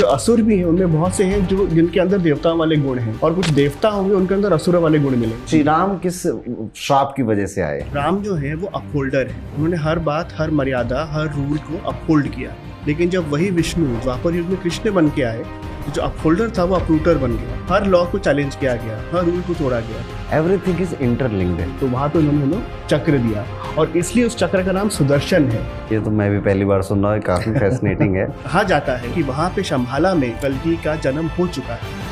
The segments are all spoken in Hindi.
जो असुर भी हैं उनमें बहुत से हैं जो जिनके अंदर देवताओं वाले गुण हैं, और कुछ देवता होंगे उनके अंदर असुर वाले गुण मिलेंगे। श्री राम किस श्राप की वजह से आए? राम जो है वो अपहोल्डर है, उन्होंने हर बात, हर मर्यादा, हर रूल को अपहोल्ड किया। लेकिन जब वही विष्णु द्वापर युग में कृष्ण बन के आए तो जो अपहोल्डर था वो अपरूटर बन गया, हर लॉ को चैलेंज किया गया, हर रूल को तोड़ा गया। Everything is interlinked. तो वहां पे उन्होंने चक्र दिया और इसलिए उस चक्र का नाम सुदर्शन है। ये तो मैं भी पहली बार सुन रहा हूँ, काफी फैसिनेटिंग है। कहा जाता है कि वहां पे शंभाला में कल्कि का जन्म हो चुका है।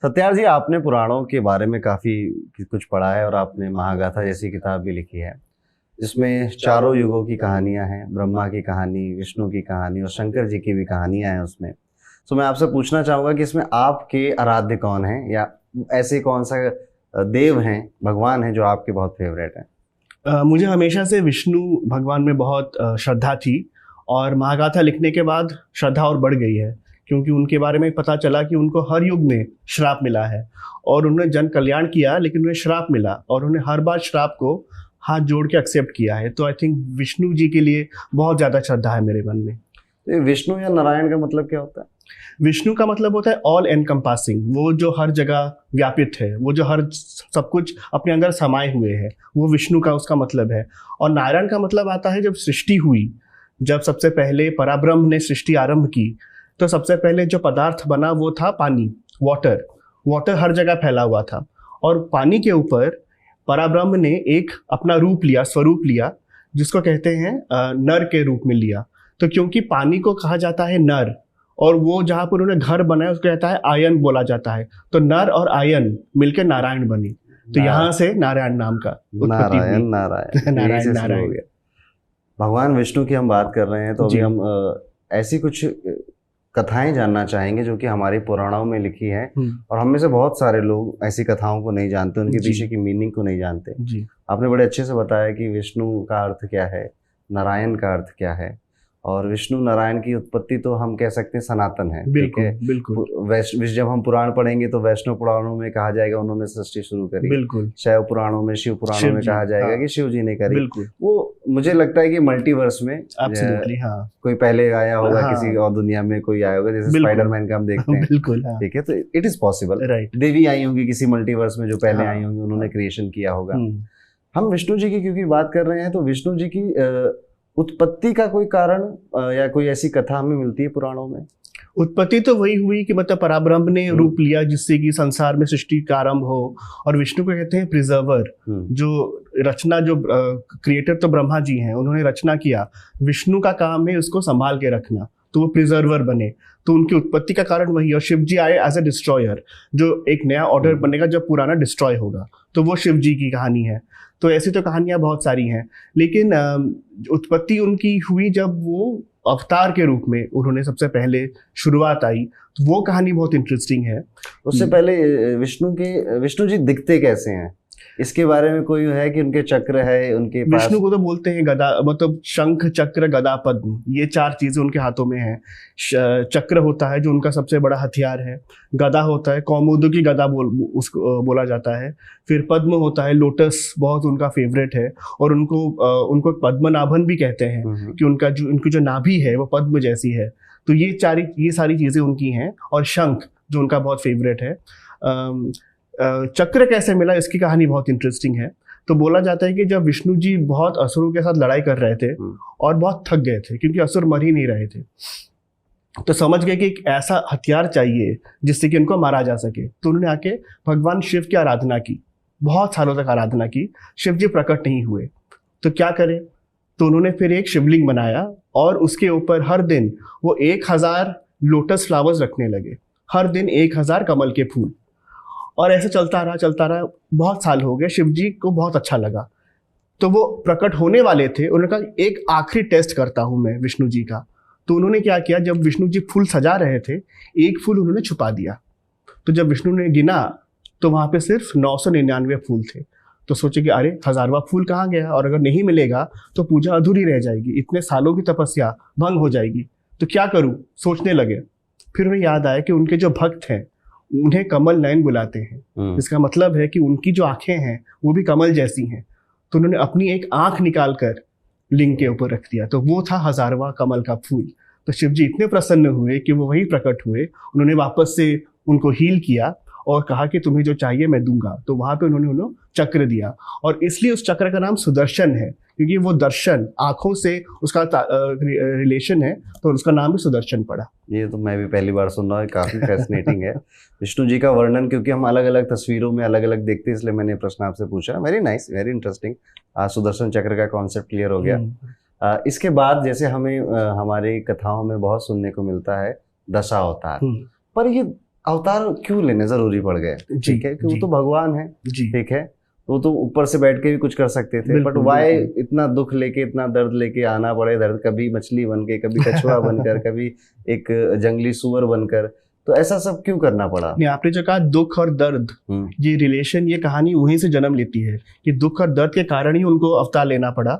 सत्यार जी, आपने पुराणों के बारे में काफी कुछ पढ़ा है और आपने महागाथा जैसी किताब भी लिखी है जिसमें चारों युगों की कहानियां हैं, ब्रह्मा की कहानी, विष्णु की कहानी और शंकर जी की भी कहानियां हैं उसमें। तो मैं आपसे पूछना चाहूंगा कि इसमें आपके आराध्य कौन हैं, या ऐसे कौन सा देव हैं, भगवान हैं जो आपके बहुत फेवरेट हैं? मुझे हमेशा से विष्णु भगवान में बहुत श्रद्धा थी और महागाथा लिखने के बाद श्रद्धा और बढ़ गई है, क्योंकि उनके बारे में पता चला कि उनको हर युग में श्राप मिला है और उन्होंने जन कल्याण किया, लेकिन उन्हें श्राप मिला और उन्हें हर बार श्राप को हाथ जोड़ के एक्सेप्ट किया है। तो आई थिंक विष्णु जी के लिए बहुत ज़्यादा श्रद्धा है मेरे मन में। विष्णु या नारायण का मतलब क्या होता है? विष्णु का मतलब होता है ऑल एनकम्पासिंग, वो जो हर जगह व्यापित है, वो जो हर सब कुछ अपने अंदर समाये हुए है, वो विष्णु का उसका मतलब है। और नारायण का मतलब आता है जब सृष्टि हुई, जब सबसे पहले पराब्रह्म ने सृष्टि आरंभ की, तो सबसे पहले जो पदार्थ बना वो था पानी, वाटर हर जगह फैला हुआ था। और पानी के ऊपर पराब्रह्म ने एक अपना रूप लिया, स्वरूप लिया, जिसको कहते हैं नर के रूप में लिया। तो क्योंकि पानी को कहा जाता है नर, और वो जहाँ पर उन्होंने घर बनाया उसको कहता है आयन बोला जाता है, तो नर और आयन मिलकर नारायण बनी। तो यहाँ से नारायण नाम का उत्पत्ति हुई। नारायण। भगवान विष्णु की हम बात कर रहे हैं, तो अभी हम ऐसी कुछ कथाएं जानना चाहेंगे जो कि हमारी पुराणों में लिखी है, और हम में से बहुत सारे लोग ऐसी कथाओं को नहीं जानते, उनके पीछे की मीनिंग को नहीं जानते। आपने बड़े अच्छे से बताया कि विष्णु का अर्थ क्या है, नारायण का अर्थ क्या है, और विष्णु नारायण की उत्पत्ति तो हम कह सकते हैं सनातन है। बिल्कुल, बिल्कुल। जब हम पुराण पढ़ेंगे तो वैष्णव पुराणों में कहा जाएगा उन्होंने सृष्टि शुरू करी, बिल्कुल। शैव पुराणों में, शिव पुराणों में कहा जाएगा कि शिव जी ने करी। बिल्कुल। वो मुझे लगता है कि मल्टीवर्स में कोई पहले आया होगा, किसी और दुनिया में कोई आया होगा, जैसे स्पाइडरमैन का हम देखते हैं। बिल्कुल। ठीक है, तो इट इज पॉसिबल। देवी आई होंगी किसी मल्टीवर्स में जो पहले आई होंगी, उन्होंने क्रिएशन किया होगा। हम विष्णु जी की क्योंकि बात कर रहे हैं, तो विष्णु जी की उत्पत्ति का कोई कारण या कोई ऐसी कथा हमें मिलती है पुराणों में? उत्पत्ति तो वही हुई कि मतलब पराब्रह्म ने रूप लिया जिससे कि संसार में सृष्टि का आरंभ हो, और विष्णु को कहते हैं प्रिजर्वर, जो रचना, जो क्रिएटर तो ब्रह्मा जी हैं, उन्होंने रचना किया, विष्णु का काम है उसको संभाल के रखना, तो वो प्रिजर्वर बने। तो उनकी उत्पत्ति का कारण वही, और शिव जी आए एज ए डिस्ट्रॉयर, जो एक नया ऑर्डर बनेगा जब पुराना डिस्ट्रॉय होगा, तो वो शिव जी की कहानी है। तो ऐसी तो कहानियां बहुत सारी हैं, लेकिन उत्पत्ति उनकी हुई जब वो अवतार के रूप में उन्होंने सबसे पहले शुरुआत आई, तो वो कहानी बहुत इंटरेस्टिंग है। उससे पहले विष्णु जी दिखते कैसे हैं, इसके बारे में कोई है कि उनके चक्र है उनके पास? विष्णु को तो बोलते हैं गदा, मतलब शंख, चक्र, गदा, पद्म, ये 4 चीजें उनके हाथों में है। चक्र होता है जो उनका सबसे बड़ा हथियार है, गदा होता है, कौमुदी गदा उसको बोला जाता है, फिर पद्म होता है, लोटस बहुत उनका फेवरेट है, और उनको पद्मनाभन भी कहते हैं कि उनकी जो नाभि है वो पद्म जैसी है। तो ये सारी चीजें उनकी हैं, और शंख जो उनका बहुत फेवरेट है। चक्र कैसे मिला, इसकी कहानी बहुत इंटरेस्टिंग है। तो बोला जाता है कि जब विष्णु जी बहुत असुरों के साथ लड़ाई कर रहे थे और बहुत थक गए थे, क्योंकि असुर मर ही नहीं रहे थे, तो समझ गए कि एक ऐसा हथियार चाहिए जिससे कि उनको मारा जा सके। तो उन्होंने आके भगवान शिव की आराधना की, बहुत सालों तक आराधना की, शिव जी प्रकट नहीं हुए। तो क्या करें, तो उन्होंने फिर एक शिवलिंग बनाया और उसके ऊपर हर दिन वो 1000 लोटस फ्लावर्स रखने लगे, हर दिन 1000 कमल के फूल, और ऐसे चलता रहा। बहुत साल हो गए, शिव जी को बहुत अच्छा लगा, तो वो प्रकट होने वाले थे। उन्होंने कहा एक आखिरी टेस्ट करता हूं मैं विष्णु जी का। तो उन्होंने क्या किया, जब विष्णु जी फूल सजा रहे थे, एक फूल उन्होंने छुपा दिया। तो जब विष्णु ने गिना तो वहां पे सिर्फ 999 फूल थे। तो सोचे कि अरे 1000वां फूल कहाँ गया, और अगर नहीं मिलेगा तो पूजा अधूरी रह जाएगी, इतने सालों की तपस्या भंग हो जाएगी, तो क्या करूं, सोचने लगे। फिर उन्हें याद आया कि उनके जो भक्त हैं उन्हें कमल नयन बुलाते हैं। इसका मतलब है कि उनकी जो आंखें हैं वो भी कमल जैसी हैं। तो उन्होंने अपनी एक आंख निकाल कर लिंग के ऊपर रख दिया, तो वो था 1000वां कमल का फूल। तो शिव जी इतने प्रसन्न हुए कि वो वही प्रकट हुए, उन्होंने वापस से उनको हील किया और कहा कि तुम्हें जो चाहिए मैं दूंगा। तो वहां पे उन्होंने चक्र दिया, और इसलिए उस चक्र का नाम सुदर्शन है, क्योंकि वो दर्शन आंखों से उसका रिलेशन है, तो उसका नाम भी सुदर्शन पड़ा। ये तो मैं भी पहली बार सुन रहा हूँ, काफी फैसिनेटिंग है विष्णु जी का वर्णन, क्योंकि हम अलग अलग तस्वीरों में अलग अलग देखते हैं, इसलिए मैंने प्रश्न आपसे पूछा। Very nice, very interesting. आज सुदर्शन चक्र का कॉन्सेप्ट क्लियर हो गया। इसके बाद जैसे हमें हमारी कथाओं में बहुत सुनने को मिलता है दशा अवतार, पर ये अवतार क्यों लेने जरूरी पड़ गए? ठीक है कि वो तो भगवान है, ठीक है, वो तो ऊपर से बैठ के भी कुछ कर सकते थे, बट वाई इतना दुख लेके, इतना दर्द लेके आना पड़े? दर्द कभी मछली बनके, कभी कछुआ बनकर, कभी एक जंगली सुअर बनकर, तो ऐसा सब क्यों करना पड़ा? नहीं, आपने जो कहा दुख और दर्द, ये रिलेशन, ये कहानी वहीं से जन्म लेती है कि दुख और दर्द के कारण ही उनको अवतार लेना पड़ा।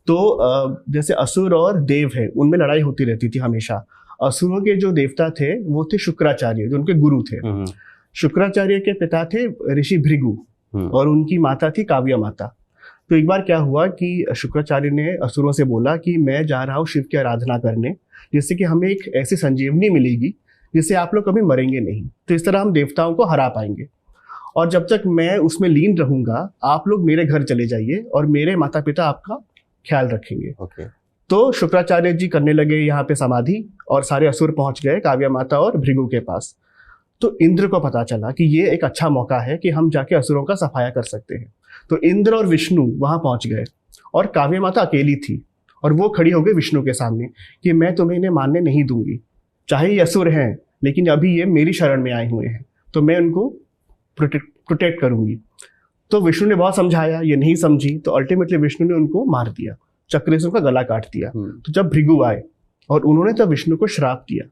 तो जैसे असुर और देव है, उनमें लड़ाई होती रहती थी हमेशा। असुरों के जो देवता थे वो थे शुक्राचार्य, जो उनके गुरु थे। शुक्राचार्य के पिता थे ऋषि भृगु, और उनकी माता थी काव्य माता। तो एक बार क्या हुआ कि शुक्राचार्य ने असुरों से बोला कि मैं जा रहा हूँ शिव की आराधना करने, जिससे कि हमें एक ऐसी संजीवनी मिलेगी जिससे आप लोग कभी मरेंगे नहीं। तो इस तरह हम देवताओं को हरा पाएंगे, और जब तक मैं उसमें लीन रहूंगा आप लोग मेरे घर चले जाइए और मेरे माता पिता आपका ख्याल रखेंगे। तो शुक्राचार्य जी करने लगे यहाँ पे समाधि, और सारे असुर पहुंच गए काव्य माता और भृगु के पास। तो इंद्र को पता चला कि ये एक अच्छा मौका है कि हम जाके असुरों का सफाया कर सकते हैं। तो इंद्र और विष्णु वहां पहुंच गए, और काव्य माता अकेली थी, और वो खड़ी हो गई विष्णु के सामने कि मैं तुम्हें इन्हें मानने नहीं दूंगी, चाहे ये असुर हैं लेकिन अभी ये मेरी शरण में आए हुए हैं, तो मैं उनको प्रोटेक्ट करूंगी। तो विष्णु ने बहुत समझाया, ये नहीं समझी, तो अल्टीमेटली विष्णु ने उनको मार दिया, चक्र से उनका गला काट दिया। तो जब भृगु आए और उन्होंने तब विष्णु को श्राप दिया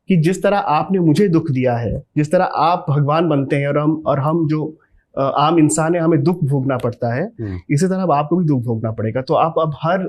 कि जिस तरह आपने मुझे दुख दिया है, जिस तरह आप भगवान बनते हैं और हम जो आम इंसान है हमें दुख भोगना पड़ता है, इसी तरह अब आपको भी दुख भोगना पड़ेगा। तो आप अब हर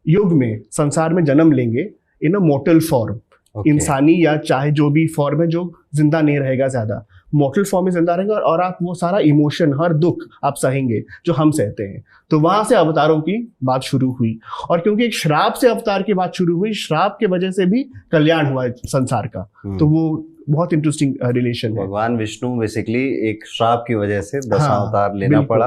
युग में संसार में जन्म लेंगे इन अ मोर्टल फॉर्म, इंसानी या चाहे जो भी फॉर्म है जो जिंदा नहीं रहेगा ज्यादा, मोर्टल फॉर्म में जिंदा रहेगा, और आप वो सारा इमोशन, हर दुख आप सहेंगे जो हम सहते हैं। तो वहां से अवतारों की बात शुरू हुई, और क्योंकि एक श्राप से अवतार की बात शुरू हुई, श्राप के वजह से भी कल्याण हुआ संसार का। तो वो बहुत इंटरेस्टिंग रिलेशन है। भगवान विष्णु बेसिकली एक श्राप की वजह से दशावतार लेना पड़ा,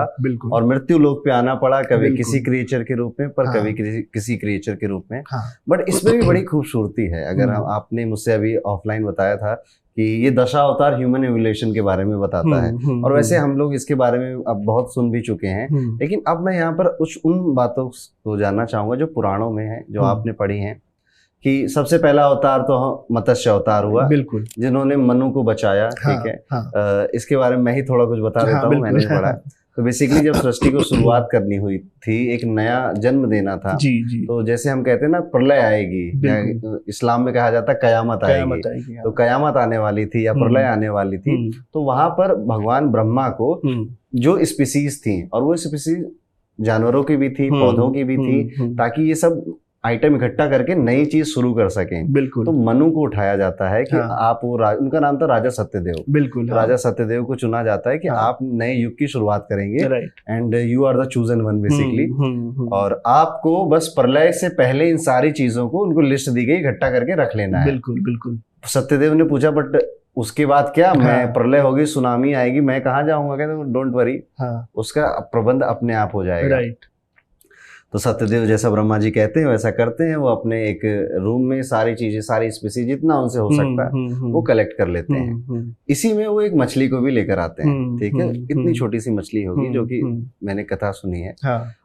और मृत्यु लोक पे आना पड़ा, कभी किसी क्रिएचर के रूप में, पर कभी किसी क्रिएचर के रूप में। बट इसमें भी बड़ी खूबसूरती है। अगर आपने मुझसे अभी ऑफलाइन बताया था कि ये दशावतार ह्यूमन एवोल्यूशन के बारे में बताता है, और वैसे हम लोग इसके बारे में अब बहुत सुन भी चुके हैं, लेकिन अब मैं यहाँ पर कुछ उन बातों को जानना चाहूंगा जो पुराणों में है, जो आपने पढ़ी हैं। कि सबसे पहला अवतार तो मत्स्य अवतार हुआ, बिल्कुल, जिन्होंने मनु को बचाया। ठीक है, इसके बारे में मैं ही थोड़ा कुछ बता देता हूँ, मैंने पढ़ा। तो बेसिकली जब सृष्टि को शुरुआत करनी हुई थी, एक नया जन्म देना था, तो जैसे हम कहते हैं ना प्रलय आएगी, इस्लाम में कहा जाता है कयामत आएगी, तो कयामत आने वाली थी या प्रलय आने वाली थी। तो वहां पर भगवान ब्रह्मा को जो स्पीसीज थी, और वो स्पीसीज जानवरों की भी थी, पौधों की भी थी, ताकि ये सब आइटम इकट्ठा करके नई चीज शुरू कर सकें। बिल्कुल। तो मनु को उठाया जाता है कि आप वो उनका नाम था राजा सत्यदेव। बिल्कुल। राजा सत्यदेव को चुना जाता है कि आप नए युग की शुरुआत करेंगे, and you are the chosen one basically. और आपको बस प्रलय से पहले इन सारी चीजों को उनको लिस्ट दी गई, इकट्ठा करके रख लेना है। बिल्कुल बिल्कुल। सत्यदेव ने पूछा बट उसके बाद क्या, मैं प्रलय होगी, सुनामी आएगी, मैं कहाँ जाऊंगा? कहते डोंट वरी, उसका प्रबंध अपने आप हो जाएगा। राइट। तो सत्यदेव जैसा ब्रह्मा जी कहते हैं वैसा करते हैं, वो अपने एक रूम में सारी चीजें, सारी स्पीसीज जितना उनसे हो सकता है वो कलेक्ट कर लेते हैं। इसी में वो एक मछली को भी लेकर आते हैं। ठीक है, इतनी छोटी सी मछली होगी, जो कि मैंने कथा सुनी है,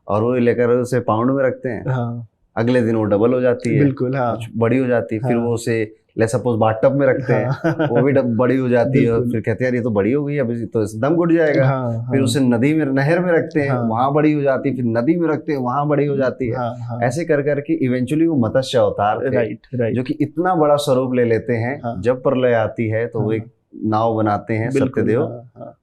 और वो लेकर उसे पाउंड में रखते हैं। अगले दिन वो डबल हो जाती है, बिल्कुल, बड़ी हो जाती है। फिर वो उसे ले सपोज बाथटब में रखते हैं, वो भी बड़ी हो जाती है। फिर कहते हैं यार ये तो बड़ी हो गई, अभी तो दम घुट जाएगा। फिर उसे नदी में, नहर में रखते हैं, वहां बड़ी हो जाती है। फिर नदी में रखते हैं, वहां बड़ी हो जाती है। ऐसे कर करके इवेंचुअली वो मत्स्य अवतार थे, जो कि इतना बड़ा स्वरूप ले लेते हैं। जब प्रलय आती है तो वो एक नाव बनाते हैं, सत्यदेव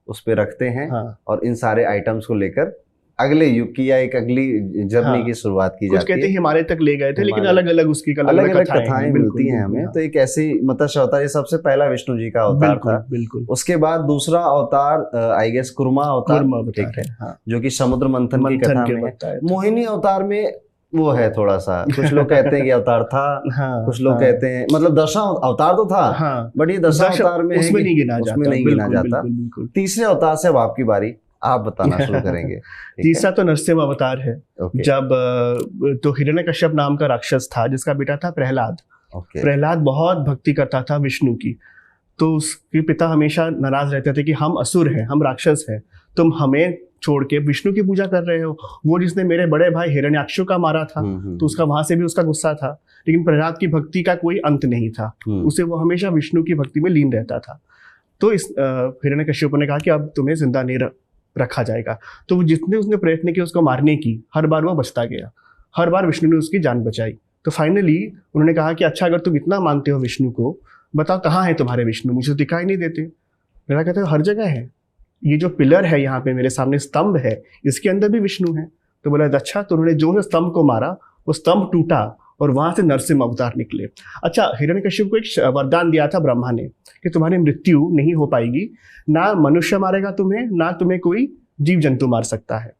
उस पे रखते हैं, और इन सारे आइटम्स को लेकर अगले युग की या एक अगली जर्नी की शुरुआत की कुछ जाती है। कहते हैं हिमालय तक ले गए थे, लेकिन अलग अलग उसकी अलग अलग कथाएं मिलती हैं हमें। तो एक ऐसी मत्स्य अवतार, ये सबसे पहला विष्णु जी का अवतार था। बिल्कुल। उसके बाद दूसरा अवतार आई गेस कुर्मा अवतार, ठीक है, जो कि समुद्र मंथन की कथा में है। मोहिनी अवतार में वो है थोड़ा सा, कुछ लोग कहते हैं कि अवतार था, कुछ लोग कहते हैं मतलब दशा अवतार तो था, बट ये दशा अवतार में उसमें नहीं गिना जाता। तीसरे अवतार से अब आपकी बारी, आप बताना शुरू करेंगे। तीसरा तो नरसिंह अवतार है। जब तो हिरण्यकश्यप नाम का राक्षस था जिसका बेटा था प्रहलाद। प्रहलाद बहुत भक्ति करता था विष्णु की, तो उसके पिता हमेशा नाराज रहते थे कि हम असुर हैं, हम राक्षस हैं, तुम हमें छोड़ के विष्णु की पूजा कर रहे हो। वो जिसने मेरे बड़े भाई हिरण्याक्षु का मारा था, तो उसका वहां से भी उसका गुस्सा था। लेकिन प्रहलाद की भक्ति का कोई अंत नहीं था, उसे वो हमेशा विष्णु की भक्ति में लीन रहता था। तो इस हिरण्यकश्यप ने कहा कि अब तुम्हें जिंदा नहीं रखा जाएगा। तो जितने उसने प्रयत्न किए उसको मारने की, हर बार वो बचता गया, हर बार विष्णु ने उसकी जान बचाई। तो फाइनली उन्होंने कहा कि अच्छा, अगर तुम इतना मानते हो विष्णु को, बताओ कहाँ है तुम्हारे विष्णु, मुझे तो दिखाई नहीं देते। मेरा कहते हैं हर जगह है, ये जो पिलर है यहाँ पे मेरे सामने स्तंभ है, इसके अंदर भी विष्णु है। तो बोला अच्छा। तो उन्होंने जो स्तंभ को मारा, वो स्तंभ टूटा और वहां से नरसिंह अवतार निकले। अच्छा, हिरण्यकश्यप को एक वरदान दिया था ब्रह्मा ने कि तुम्हारी मृत्यु नहीं हो पाएगी, ना मनुष्य मारेगा तुम्हें, ना तुम्हें कोई जीव जंतु मार सकता है,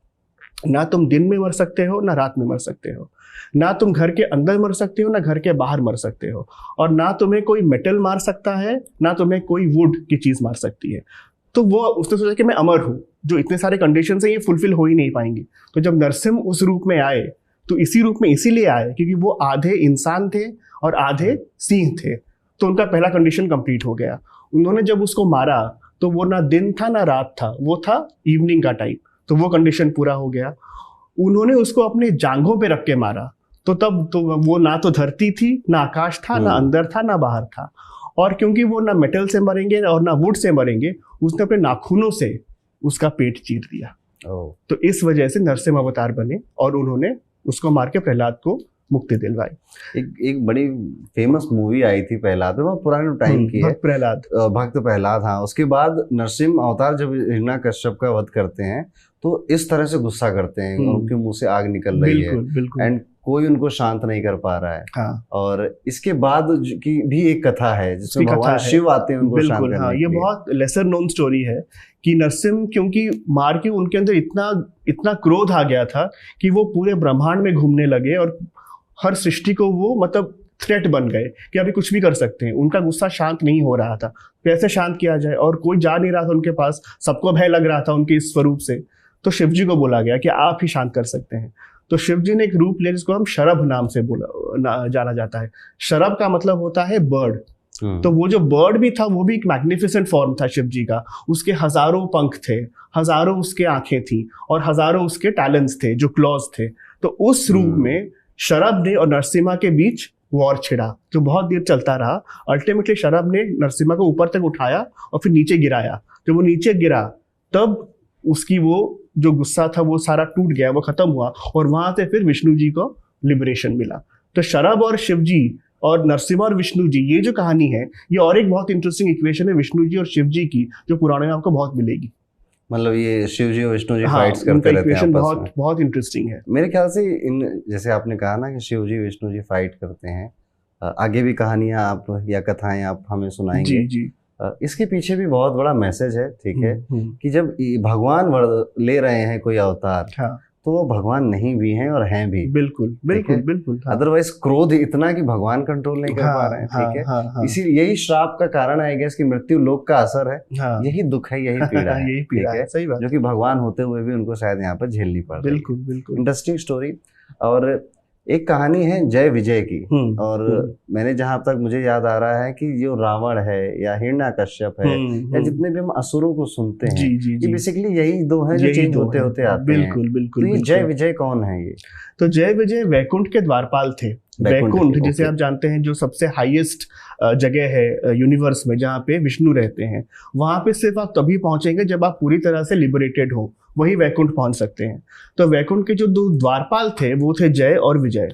ना तुम दिन में मर सकते हो, ना रात में मर सकते हो, ना तुम घर के अंदर मर सकते हो, ना घर के बाहर मर सकते हो, और ना तुम्हें कोई मेटल मार सकता है, ना तुम्हें कोई वुड की चीज मार सकती है। तो वो उसने सोचा कि मैं अमर हूँ, जो इतने सारे कंडीशन है ये फुलफिल हो ही नहीं पाएंगे। तो जब नरसिंह उस रूप में आए, तो इसी रूप में इसीलिए आए क्योंकि वो आधे इंसान थे और आधे सिंह थे। तो उनका पहला कंडीशन कंप्लीट हो गया। उन्होंने जब उसको मारा तो वो ना दिन था ना रात था, वो था इवनिंग का टाइम, तो वो कंडीशन पूरा हो गया। उन्होंने उसको अपने जांघों पे रख के मारा, तो तब तो वो ना तो धरती थी, ना आकाश था, ना अंदर था, ना बाहर था। और क्योंकि वो ना मेटल से मरेंगे और ना वुड से मरेंगे, उसने अपने नाखूनों से उसका पेट चीर दिया। तो इस वजह से नरसिंह अवतार बने और उन्होंने उसको मार के प्रहलाद को मुक्ति दिलवाई। एक बड़ी फेमस मूवी आई थी प्रहलाद में, पुराने टाइम की है, भक्त प्रहलाद। हाँ, उसके बाद नरसिंह अवतार जब हिरण्यकश्यप का वध करते हैं तो इस तरह से गुस्सा करते हैं, उनके मुंह से आग निकल रही है एंड कोई उनको शांत नहीं कर पा रहा है। हाँ। और इसके बाद की भी एक कथा है जिसमें भगवान शिव आते हैं उनको शांत करने के लिए। ये बहुत लेसर नोन स्टोरी है कि नरसिंह क्योंकि मार के उनके अंदर इतना क्रोध आ गया था कि वो पूरे ब्रह्मांड में घूमने लगे और हर सृष्टि को वो मतलब थ्रेट बन गए कि अभी कुछ भी कर सकते हैं। उनका गुस्सा शांत नहीं हो रहा था, कैसे शांत किया जाए, और कोई जा नहीं रहा था उनके पास, सबको भय लग रहा था उनके इस स्वरूप से। तो शिव जी को बोला गया कि आप ही शांत कर सकते हैं। तो शिव जी ने एक रूप लिया जिसको हम शरभ नाम से जाना जाता है। शरभ का मतलब होता है बर्ड। तो वो जो बर्ड भी था वो भी एक मैग्निफिसेंट फॉर्म था शिव जी का। उसके हजारों पंख थे, हजारों उसके आंखें थी और हजारों उसके टैलेंट्स थे जो क्लॉज थे। तो उस रूप में शरभ ने और नरसिम्हा के बीच वॉर छिड़ा जो बहुत देर चलता रहा। अल्टीमेटली शरभ ने नरसिम्हा को ऊपर तक उठाया और फिर नीचे गिराया। जब वो नीचे गिरा तब उसकी वो जो गुस्सा था वो सारा टूट गया, वो खत्म हुआ और वहां से फिर विष्णु जी को लिबरेशन मिला। तो शरभ और शिव जी और नरसिम्हा और विष्णु जी, ये जो कहानी है ये और एक बहुत इंटरेस्टिंग इक्वेशन है विष्णु जी और शिव जी की, जो पुराने में आपको बहुत मिलेगी। मतलब ये शिव जी और विष्णु जी फाइट्स करते रहते हैं आपस में। बहुत इंटरेस्टिंग है मेरे ख्याल से। इन जैसे आपने कहा ना कि शिव जी विष्णु जी फाइट करते हैं, आगे भी कहानियां आप या कथाएं आप हमें सुनाएंगे। जी। इसके पीछे भी बहुत बड़ा मैसेज है, ठीक है, कि जब भगवान ले रहे हैं कोई अवतार, तो वो भगवान नहीं भी हैं और हैं भी। बिल्कुल। अदरवाइज क्रोध इतना कि भगवान कंट्रोल नहीं कर पा रहे हैं, ठीक है। इसीलिए यही श्राप का कारण है, कि मृत्यु लोक का असर है। यही दुख है, यही पीड़ा है, ठीक है, सही बात, जो कि भगवान होते हुए भी उनको शायद यहाँ पर झेलनी पड़ रही है। बिल्कुल इंटरेस्टिंग स्टोरी। और एक कहानी है जय विजय की, और मैंने जहां तक मुझे याद आ रहा है कि जो रावण है या हिरण्यकश्यप है या जितने भी हम असुरों को सुनते हैं, ये बेसिकली यही दो हैं जो चेंज होते होते आते हैं। बिल्कुल। तो ये जय विजय कौन है? ये तो जय विजय वैकुंठ के द्वारपाल थे। वैकुंठ जिसे आप जानते हैं जो सबसे हाईएस्ट जगह है यूनिवर्स में जहाँ पे विष्णु रहते हैं, वहां पे सिर्फ आप तभी पहुंचेंगे जब आप पूरी तरह से लिबरेटेड हो, वही वैकुंठ पहुंच सकते हैं। तो वैकुंठ के जो दो द्वारपाल थे वो थे जय और विजय।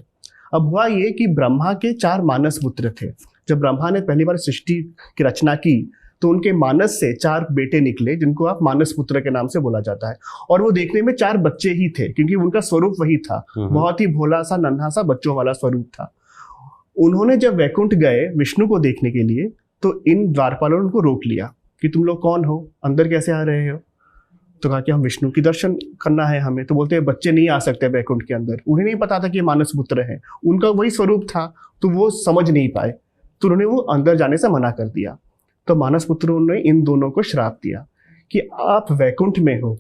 अब हुआ ये कि ब्रह्मा के 4 मानस पुत्र थे। जब ब्रह्मा ने पहली बार सृष्टि की रचना की तो उनके मानस से 4 बेटे निकले जिनको आप मानस पुत्र के नाम से बोला जाता है। और वो देखने में 4 बच्चे ही थे क्योंकि उनका स्वरूप वही था, बहुत ही भोला सा नन्हा सा बच्चों वाला स्वरूप था। उन्होंने जब वैकुंठ गए विष्णु को देखने के लिए तो इन द्वारपालों ने उनको रोक लिया कि तुम लोग कौन हो, अंदर कैसे आ रहे हो? तो कहा कि हम विष्णु की दर्शन करना है हमें। तो बोलते हैं बच्चे नहीं आ सकते वैकुंठ के अंदर। उन्हें नहीं पता था कि मानस पुत्र है, उनका वही स्वरूप था तो वो समझ नहीं पाए, तो उन्होंने वो अंदर जाने से मना कर दिया। तो मानस पुत्रों ने इन दोनों को श्राप दिया कि आप वैकुंठ में हो,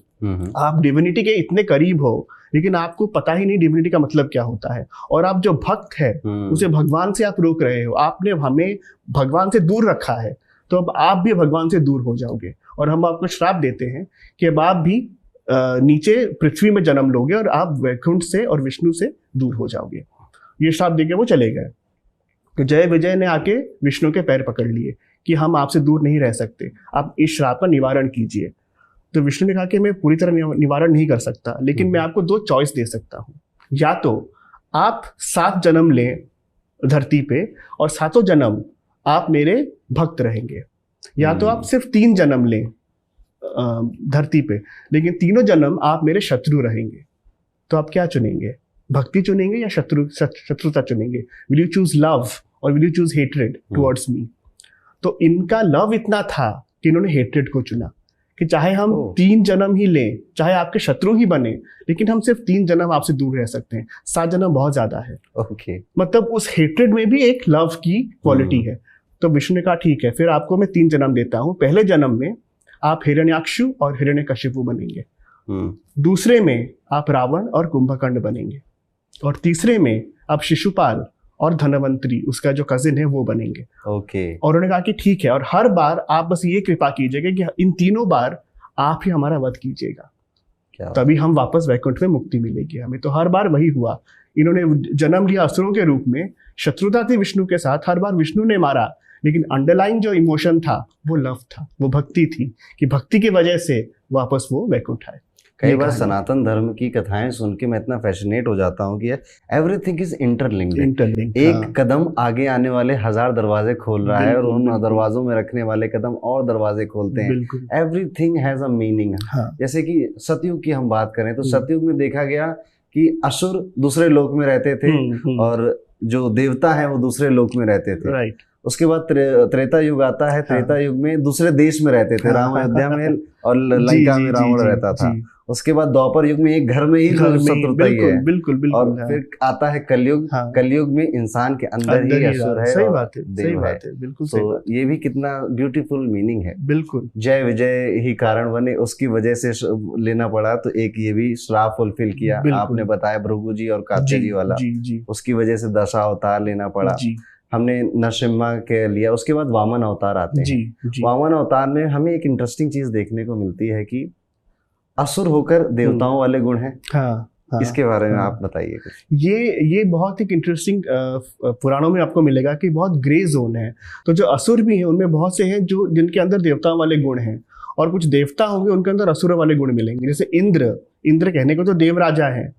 आप डिविनिटी के इतने करीब हो, लेकिन आपको पता ही नहीं डिविनिटी का मतलब क्या होता है, और आप जो भक्त है उसे भगवान से आप रोक रहे हो, आपने हमें भगवान से दूर रखा है, तो अब आप भी भगवान से दूर हो जाओगे और हम आपको श्राप देते हैं कि अब आप भी नीचे पृथ्वी में जन्म लोगे और आप वैकुंठ से और विष्णु से दूर हो जाओगे। ये श्राप देके वो चले गए। तो जय विजय ने आके विष्णु के पैर पकड़ लिए कि हम आपसे दूर नहीं रह सकते, आप इस श्राप का निवारण कीजिए। तो विष्णु ने कहा कि मैं पूरी तरह निवारण नहीं कर सकता, लेकिन मैं आपको 2 चॉइस दे सकता हूँ। या तो आप 7 जन्म लें धरती पे और 7 जन्म आप मेरे भक्त रहेंगे, या तो आप सिर्फ 3 जन्म लें धरती पे, लेकिन तीनों जन्म आप मेरे शत्रु रहेंगे। तो आप क्या चुनेंगे, भक्ति चुनेंगे या शत्रुता चुनेंगे? विल यू चूज लव और will you choose hatred towards me? तो इनका लव इतना था कि इन्होंने हेट्रेड को चुना कि चाहे हम 3 जन्म ही लें, चाहे आपके शत्रु ही बने, लेकिन हम सिर्फ 3 जन्म आपसे दूर रह सकते हैं, 7 जन्म बहुत ज्यादा है। मतलब उस हेट्रेड में भी एक लव की क्वालिटी है। तो विष्णु ने कहा ठीक है, फिर आपको मैं 3 जन्म देता हूँ। पहले जन्म में आप हिरण्याक्षु और हिरण्यकशिपु बनेंगे, दूसरे में आप रावण और कुंभकर्ण बनेंगे, और तीसरे में आप शिशुपाल और धनवंतरी उसका जो कजिन है वो बनेंगे। और उन्होंने कहा कि ठीक है, और हर बार आप बस ये कृपा कीजिएगा कि इन तीनों बार आप ही हमारा वध कीजिएगा, तभी हम वापस वैकुंठ में मुक्ति मिलेगी हमें। तो हर बार वही हुआ, इन्होंने जन्म लिया असुरों के रूप में, शत्रुता थी विष्णु के साथ, हर बार विष्णु ने मारा, लेकिन अंडरलाइन जो इमोशन था वो लव था, वो भक्ति थी, कि भक्ति की वजह से वापस वो वैकुंठ आए। कई बार सनातन धर्म की कथाएं सुन के मैं इतना फैसिनेट हो जाता हूँ कि एवरीथिंग इज इंटरलिंक्ड। एक कदम आगे आने वाले 1000 दरवाजे खोल रहा है और उन दरवाजों में रखने वाले कदम और दरवाजे खोलते हैं। Everything has a meaning. जैसे कि सतयुग की हम बात करें तो सतयुग में देखा गया कि असुर दूसरे लोक में रहते थे और जो देवता है वो दूसरे लोक में रहते थे। उसके बाद त्रेता युग आता है, त्रेता युग में दूसरे देश में रहते थे, राम अयोध्या में और लंका में रावण रहता था। उसके बाद द्वापर युग में एक घर में ही शत्रुता ही है। बिल्कुल और फिर आता है कलयुग। कलयुग में इंसान के अंदर ही असुर है। सही बात है, बिल्कुल। तो ये भी कितना ब्यूटीफुल मीनिंग है। बिल्कुल, जय विजय ही कारण बने, उसकी वजह से लेना पड़ा। तो एक ये भी श्राप फुलफिल किया, आपने बताया भृगु जी और कार्तिक जी वाला, उसकी वजह से 10 अवतार लेना पड़ा। हमने नरसिम्हा के लिया। उसके बाद वामन अवतार आते हैं। वामन अवतार में हमें एक इंटरेस्टिंग चीज देखने को मिलती है कि असुर होकर देवताओं वाले गुण हैं। इसके बारे में आप बताइए कुछ। ये बहुत ही इंटरेस्टिंग पुराणों में आपको मिलेगा कि बहुत ग्रे जोन है। तो जो असुर भी हैं उनमें बहुत से हैं जो जिनके अंदर देवताओं वाले गुण हैं, और कुछ देवता होंगे उनके अंदर असुर वाले गुण मिलेंगे। जैसे इंद्र कहने को तो देवराजा है,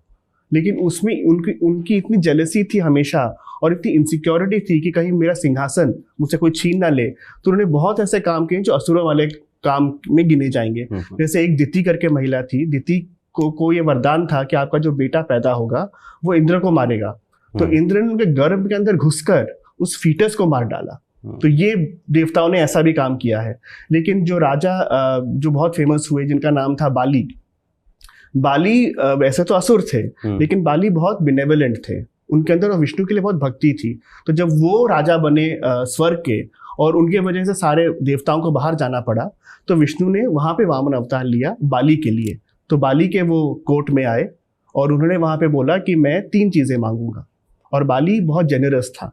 लेकिन उसमें उनकी इतनी जेलसी थी हमेशा और इतनी इनसिक्योरिटी थी कि कहीं मेरा सिंहासन मुझसे कोई छीन ना ले। तो उन्होंने बहुत ऐसे काम किए जो असुरों वाले काम में गिने जाएंगे। जैसे एक दिति करके महिला थी, दिति को ये वरदान था कि आपका जो बेटा पैदा होगा वो इंद्र को मारेगा। तो इंद्र ने उनके गर्भ के अंदर घुसकर उस फीटस को मार डाला। तो ये देवताओं ने ऐसा भी काम किया है। लेकिन जो राजा जो बहुत फेमस हुए जिनका नाम था बाली वैसे तो असुर थे, लेकिन बाली बहुत बिनेवलेंट थे, उनके अंदर विष्णु के लिए बहुत भक्ति थी। तो जब वो राजा बने स्वर्ग के और उनके वजह से सारे देवताओं को बाहर जाना पड़ा, तो विष्णु ने वहां पे वामन अवतार लिया बाली के लिए। तो बाली के वो कोर्ट में आए और उन्होंने वहां पे बोला कि मैं 3 चीजें मांगूंगा, और बाली बहुत जेनरस था,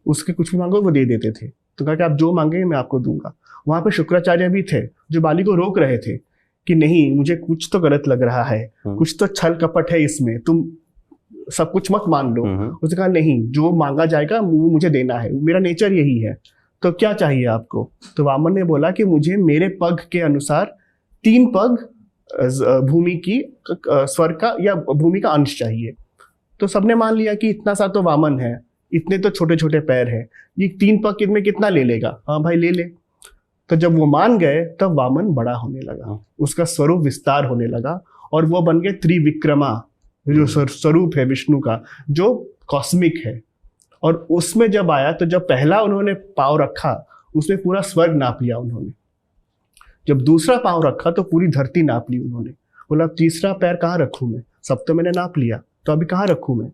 उसके कुछ भी मांगो वो दे देते थे। तो कहा कि आप जो मांगे मैं आपको दूंगा। वहां पे शुक्राचार्य भी थे जो बाली को रोक रहे थे कि नहीं, मुझे कुछ तो गलत लग रहा है, कुछ तो छल कपट है इसमें, तुम सब कुछ मत मान लो। उसने कहा नहीं, जो मांगा जाएगा वो मुझे देना है, मेरा नेचर यही है। तो क्या चाहिए आपको? तो वामन ने बोला कि मुझे मेरे पग के अनुसार 3 पग भूमि की स्वर्ग का या भूमि का अंश चाहिए। तो सबने मान लिया कि इतना सा तो वामन है, इतने तो छोटे छोटे पैर हैं, ये 3 पग में कितना ले लेगा? हाँ भाई ले ले। तो जब वो मान गए तब वामन बड़ा होने लगा, उसका स्वरूप विस्तार होने लगा और वो बन गए त्रिविक्रमा, जो स्वरूप है विष्णु का जो कॉस्मिक है। और उसमें जब आया तो जब पहला उन्होंने पाँव रखा उसमें पूरा स्वर्ग नाप लिया उन्होंने, जब दूसरा पाँव रखा तो पूरी धरती नाप ली उन्होंने। बोला तीसरा पैर कहाँ रखूं मैं, सब तो मैंने नाप लिया, तो अभी कहाँ रखूं मैं।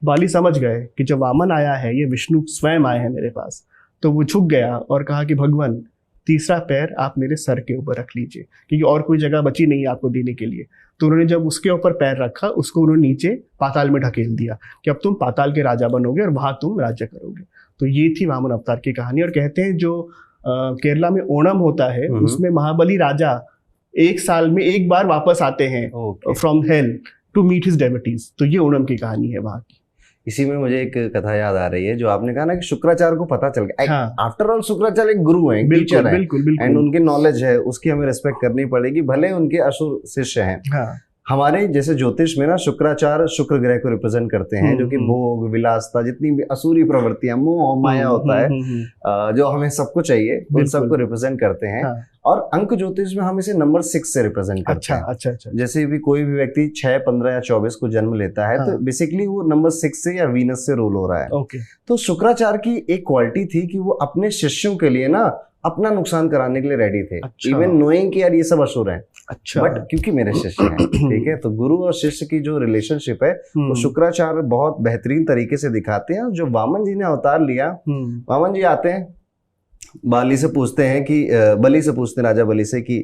बाली समझ गए कि जब वामन आया है ये विष्णु स्वयं आए हैं मेरे पास, तो वो झुक गया और कहा कि भगवान तीसरा पैर आप मेरे सर के ऊपर रख लीजिए, क्योंकि और कोई जगह बची नहीं आपको देने के लिए। तो उन्होंने जब उसके ऊपर पैर रखा उसको उन्होंने नीचे पाताल में ढकेल दिया कि अब तुम पाताल के राजा बनोगे और वहां तुम राज्य करोगे। तो ये थी वामन अवतार की कहानी। और कहते हैं जो केरला में ओणम होता है उसमें महाबली राजा 1 साल में 1 बार वापस आते हैं from hell to meet his devotees. तो ये ओणम की कहानी है वहां की। इसी में मुझे एक कथा याद आ रही है, जो आपने कहा ना कि शुक्राचार्य को पता चल गया। आफ्टर ऑल शुक्राचार्य एक गुरु हैं, टीचर हैं, एंड उनकी नॉलेज है उसकी हमें रिस्पेक्ट करनी पड़ेगी, भले उनके असुर शिष्य हैं। हमारे जैसे ज्योतिष में ना शुक्राचार्य शुक्र ग्रह को रिप्रेजेंट करते हैं, जो कि भोग विलासता जितनी भी असुरी प्रवृत्तियां मोह माया होता है जो हमें सबको चाहिए उन सबको रिप्रेजेंट करते हैं। और अंक ज्योतिष में हम इसे नंबर 6 से रिप्रेजेंट करते हैं। अच्छा। जैसे भी कोई भी व्यक्ति 6, 15 या 24 को जन्म लेता है तो बेसिकली वो नंबर 6 से या वीनस से रूल हो रहा है। तो शुक्राचार्य की एक क्वालिटी थी कि वो अपने शिष्यों के लिए ना अपना नुकसान कराने के लिए रेडी थे, इवन नोइंग कि यार ये सब असुर हैं, बट क्योंकि मेरे शिष्य हैं, ठीक है। तो गुरु और शिष्य की जो रिलेशनशिप है वो शुक्राचार्य बहुत बेहतरीन तरीके से दिखाते हैं। जो वामन जी ने अवतार लिया, वामन जी आते हैं, बाली से पूछते हैं कि बलि से पूछते हैं राजा बलि से कि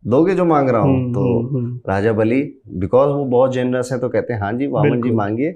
दोगे जो मांग रहा हूँ। तो राजा बलि बिकॉज वो बहुत जेनरस है तो कहते हैं हाँ जी वामन जी मांगिए।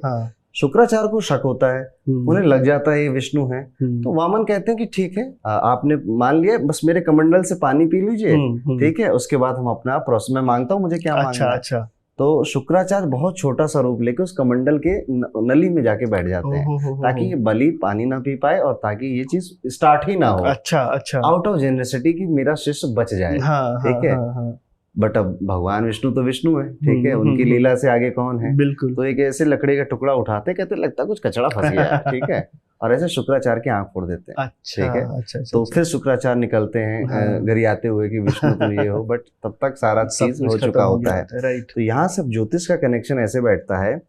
शुक्राचार्य को शक होता है, उन्हें लग जाता है ये विष्णु है। तो वामन कहते हैं कि ठीक है आपने मान लिया, बस मेरे कमंडल से पानी पी लीजिए, ठीक है, उसके बाद हम अपना प्रोसेस में मांगता हूँ मुझे क्या मांगना है। अच्छा। तो शुक्राचार्य बहुत छोटा सा रूप लेके उस कमंडल के नली में जाके बैठ जाते हैं ताकि ये बलि पानी ना पी पाए और ताकि ये चीज स्टार्ट ही ना हो। अच्छा। आउट ऑफ जेनरसिटी की मेरा शिष्य बच जाए, ठीक है। बट अब भगवान विष्णु तो विष्णु है, ठीक है, उनकी लीला से आगे कौन है। बिल्कुल। तो एक ऐसे लकड़ी का टुकड़ा उठाते, कहते लगता कुछ कचड़ा फंस गया, ठीक है, और ऐसे शुक्राचार्य की आंख फोड़ देते हैं। ठीक है। अच्छा। तो फिर शुक्राचार्य निकलते हैं गरियाते हुए कि विष्णु तुम ये हो, बट तब तक सारा चीज हो चुका होता है। तो यहाँ सब ज्योतिष का कनेक्शन ऐसे बैठता है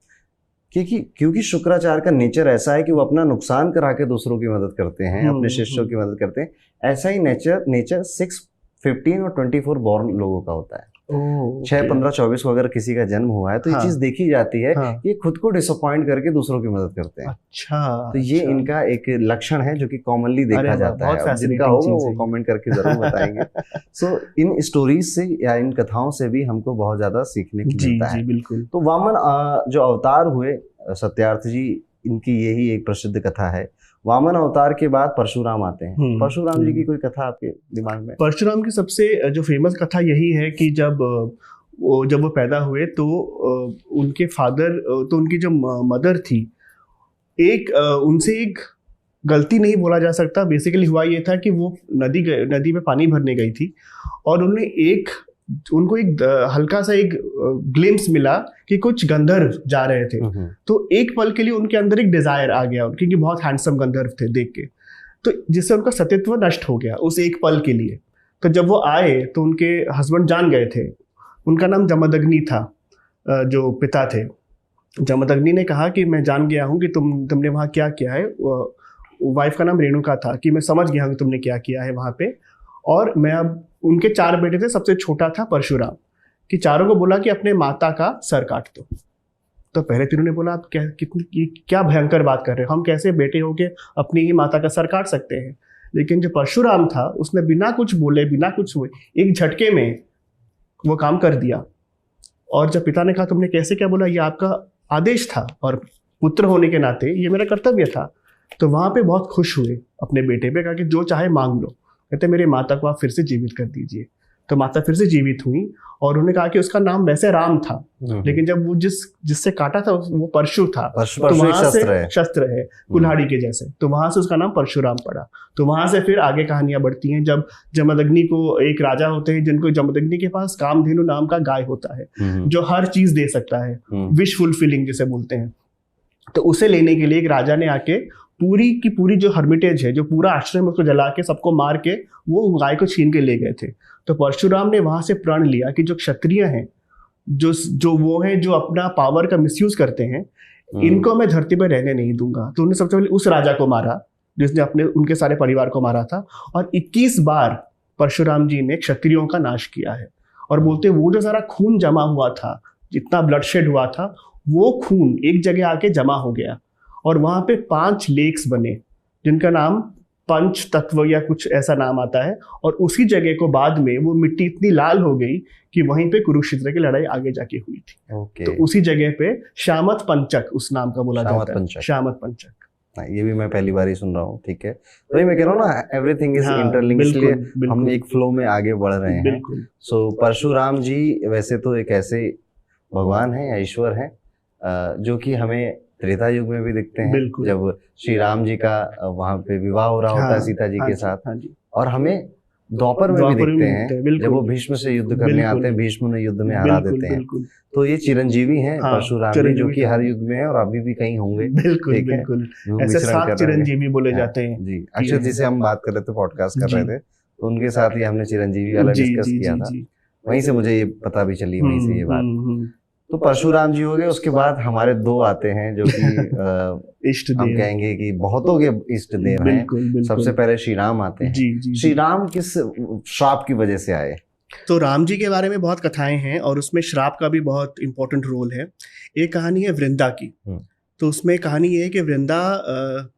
क्योंकि शुक्राचार्य का नेचर ऐसा है कि वो अपना नुकसान करा के दूसरों की मदद करते हैं, अपने शिष्यों की मदद करते हैं। ऐसा ही नेचर 6, 15 और 24 बॉर्न लोगों का होता है। 6, 15, 24 को अगर किसी का जन्म हुआ है तो ये चीज देखी जाती है, ये खुद को डिसअपॉइंट करके दूसरों की मदद करते हैं। तो ये इनका एक लक्षण है जो कि कॉमनली देखा जाता है। जिनका होगा वो कमेंट करके जरूर बताएंगे। सो इन स्टोरीज से या इन कथाओं से भी हमको बहुत ज्यादा सीखने को मिलता है। बिल्कुल। तो वामन जो अवतार हुए सत्यार्थ जी, इनकी यही एक प्रसिद्ध कथा है। वामन अवतार के बाद परशुराम आते हैं। परशुराम जी की कोई कथा आपके दिमाग में? परशुराम की सबसे जो फेमस कथा यही है कि जब वो पैदा हुए तो उनके फादर, तो उनकी जो मदर थी, उनसे एक गलती नहीं बोला जा सकता। बेसिकली हुआ ये था कि वो नदी में पानी भरने गई थी और उनको एक हल्का सा एक ग्लिम्स मिला कि कुछ गंधर्व जा रहे थे। तो एक पल के लिए उनके अंदर एक डिजायर आ गया, क्योंकि बहुत हैंडसम गंधर्व थे देख के, तो जिससे उनका सतीत्व नष्ट हो गया उस एक पल के लिए। तो जब वो आए तो उनके हस्बैंड जान गए थे। उनका नाम जमदग्नि था, जो पिता थे। जमदग्नि ने कहा कि मैं जान गया हूँ कि तुमने वहाँ क्या किया है। वाइफ का नाम रेणुका था कि मैं समझ गया हूँ कि तुमने क्या किया है वहाँ पे। और मैं अब, उनके 4 बेटे थे, सबसे छोटा था परशुराम, कि चारों को बोला कि अपने माता का सर काट दो। तो पहले तीनों ने बोला आप क्या भयंकर बात कर रहे हो, हम कैसे बेटे होके अपनी ही माता का सर काट सकते हैं। लेकिन जो परशुराम था उसने बिना कुछ बोले, बिना कुछ हुए, एक झटके में वो काम कर दिया। और जब पिता ने कहा तुमने कैसे क्या बोला, ये आपका आदेश था और पुत्र होने के नाते ये मेरा कर्तव्य था। तो वहां पे बहुत खुश हुए अपने बेटे पे, कहा कि जो चाहे मांग लो। कहते मेरे माता को आप फिर से जीवित कर दीजिए। तो माता फिर से जीवित हुई और उन्होंने कहा कि उसका नाम वैसे राम था, लेकिन जब वो जिससे काटा था वो परशु था। तो वहां से शस्त्र है कुल्हाड़ी के जैसे, तो वहां से उसका नाम परशुराम पड़ा। तो वहां से फिर आगे कहानियां बढ़ती हैं। जब जमदग्नि को, एक राजा होते हैं जिनको, जमदग्नि के पास कामधेनु नाम का गाय होता है जो हर चीज दे सकता है, विश फुलफिलिंग जिसे बोलते हैं। तो उसे लेने के लिए एक राजा ने आके पूरी की पूरी जो हर्मिटेज है, जो पूरा आश्रम है, उसको जला के सबको मार के वो गाय को छीन के ले गए थे। तो परशुराम ने वहां से प्रण लिया कि जो क्षत्रिय हैं, जो वो हैं जो अपना पावर का मिसयूज करते हैं, इनको मैं धरती पर रहने नहीं दूंगा। तो उन्होंने सबसे पहले उस राजा को मारा जिसने उनके सारे परिवार को मारा था, और 21 बार परशुराम जी ने क्षत्रियों का नाश किया है। और बोलते वो जो सारा खून जमा हुआ था, जितना ब्लडशेड हुआ था, वो खून एक जगह आके जमा हो गया और वहां पे 5 लेक्स बने जिनका नाम पंच तत्व या कुछ ऐसा नाम आता है। और उसी जगह को बाद में वो मिट्टी इतनी लाल हो गई कि वहीं पे कुरुक्षेत्र की लड़ाई आगे जाके हुई थी। तो उसी जगह पे श्यामत पंचक उस नाम का बोला जाता है, श्यामत पंचक। ये भी मैं पहली बार ही सुन रहा हूँ। ठीक है, वही मैं कह रहा हूँ ना, एवरीथिंग इज इंटरलिंक्ड, इसलिए हम एक फ्लो में आगे बढ़ रहे हैं। सो परशुराम जी वैसे तो एक ऐसे भगवान है या ईश्वर है जो कि हमें त्रेता युग में भी दिखते हैं, जब श्री राम जी का वहां पे विवाह हो रहा होता है सीता जी के साथ, और हमें द्वापर में भी दिखते हैं जब वो भीष्म से युद्ध करने आते हैं, भीष्म ने युद्ध में हरा देते हैं। तो ये चिरंजीवी हैं परशुराम जी, जो कि हर युग में है और अभी भी कहीं होंगे। बिल्कुल ऐसे 7 चिरंजीवी बोले जाते हैं जी। अक्षत जी से हम बात कर रहे थे, पॉडकास्ट कर रहे थे, तो उनके साथ ही हमने चिरंजीवी वाला डिस्कस किया था, वहीं से मुझे ये पता भी चली, वहीं से ये बात। तो परशुराम जी हो गए, उसके बाद हमारे 2 आते हैं जो कि इष्ट देव, हम कहेंगे कि बहुतों के इष्ट देव हैं। सबसे पहले श्री राम आते हैं। श्री राम किस श्राप की वजह से आए? तो राम जी के बारे में बहुत कथाएं हैं और उसमें श्राप का भी बहुत इंपॉर्टेंट रोल है। एक कहानी है वृंदा की। तो उसमें कहानी ये है कि वृंदा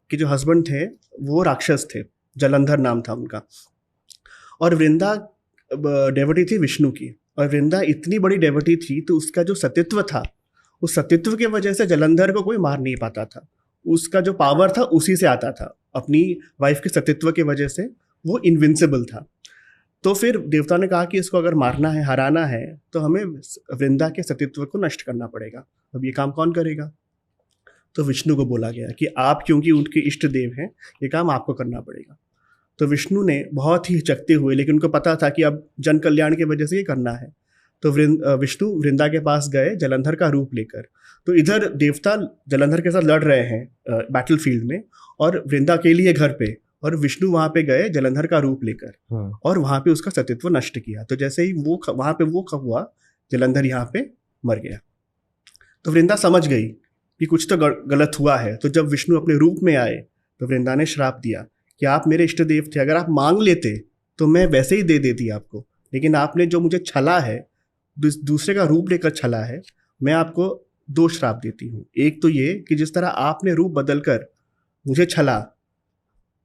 के जो हस्बैंड थे वो राक्षस थे, जलंधर नाम था उनका, और वृंदा डेवटी थी विष्णु की। और वृंदा इतनी बड़ी डेवटी थी तो उसका जो सतीत्व था, उस सतीत्व की वजह से जलंधर को कोई मार नहीं पाता था। उसका जो पावर था उसी से आता था, अपनी वाइफ के सतीत्व की वजह से वो इनविंसिबल था। तो फिर देवता ने कहा कि इसको अगर मारना है, हराना है, तो हमें वृंदा के सतीत्व को नष्ट करना पड़ेगा। अब ये काम कौन करेगा? तो विष्णु को बोला गया कि आप क्योंकि उनके इष्ट देव हैं, ये काम आपको करना पड़ेगा। तो विष्णु ने बहुत ही हिचकते हुए, लेकिन उनको पता था कि अब जन कल्याण की वजह से ये करना है, तो विष्णु वृंदा के पास गए जलंधर का रूप लेकर। तो इधर देवता जलंधर के साथ लड़ रहे हैं बैटल फील्ड में, और वृंदा के लिए घर पे, और विष्णु वहां पे गए जलंधर का रूप लेकर, और वहां पे उसका सतीत्व नष्ट किया। तो जैसे ही वो वहां पे वो हुआ, जलंधर यहाँ पे मर गया। तो वृंदा समझ गई कि कुछ तो गलत हुआ है। तो जब विष्णु अपने रूप में आए तो वृंदा ने श्राप दिया कि आप मेरे इष्ट देव थे, अगर आप मांग लेते तो मैं वैसे ही दे देती आपको, लेकिन आपने जो मुझे छला है, दूसरे का रूप लेकर छला है, मैं आपको 2 श्राप देती हूँ। एक तो ये कि जिस तरह आपने रूप बदलकर मुझे छला,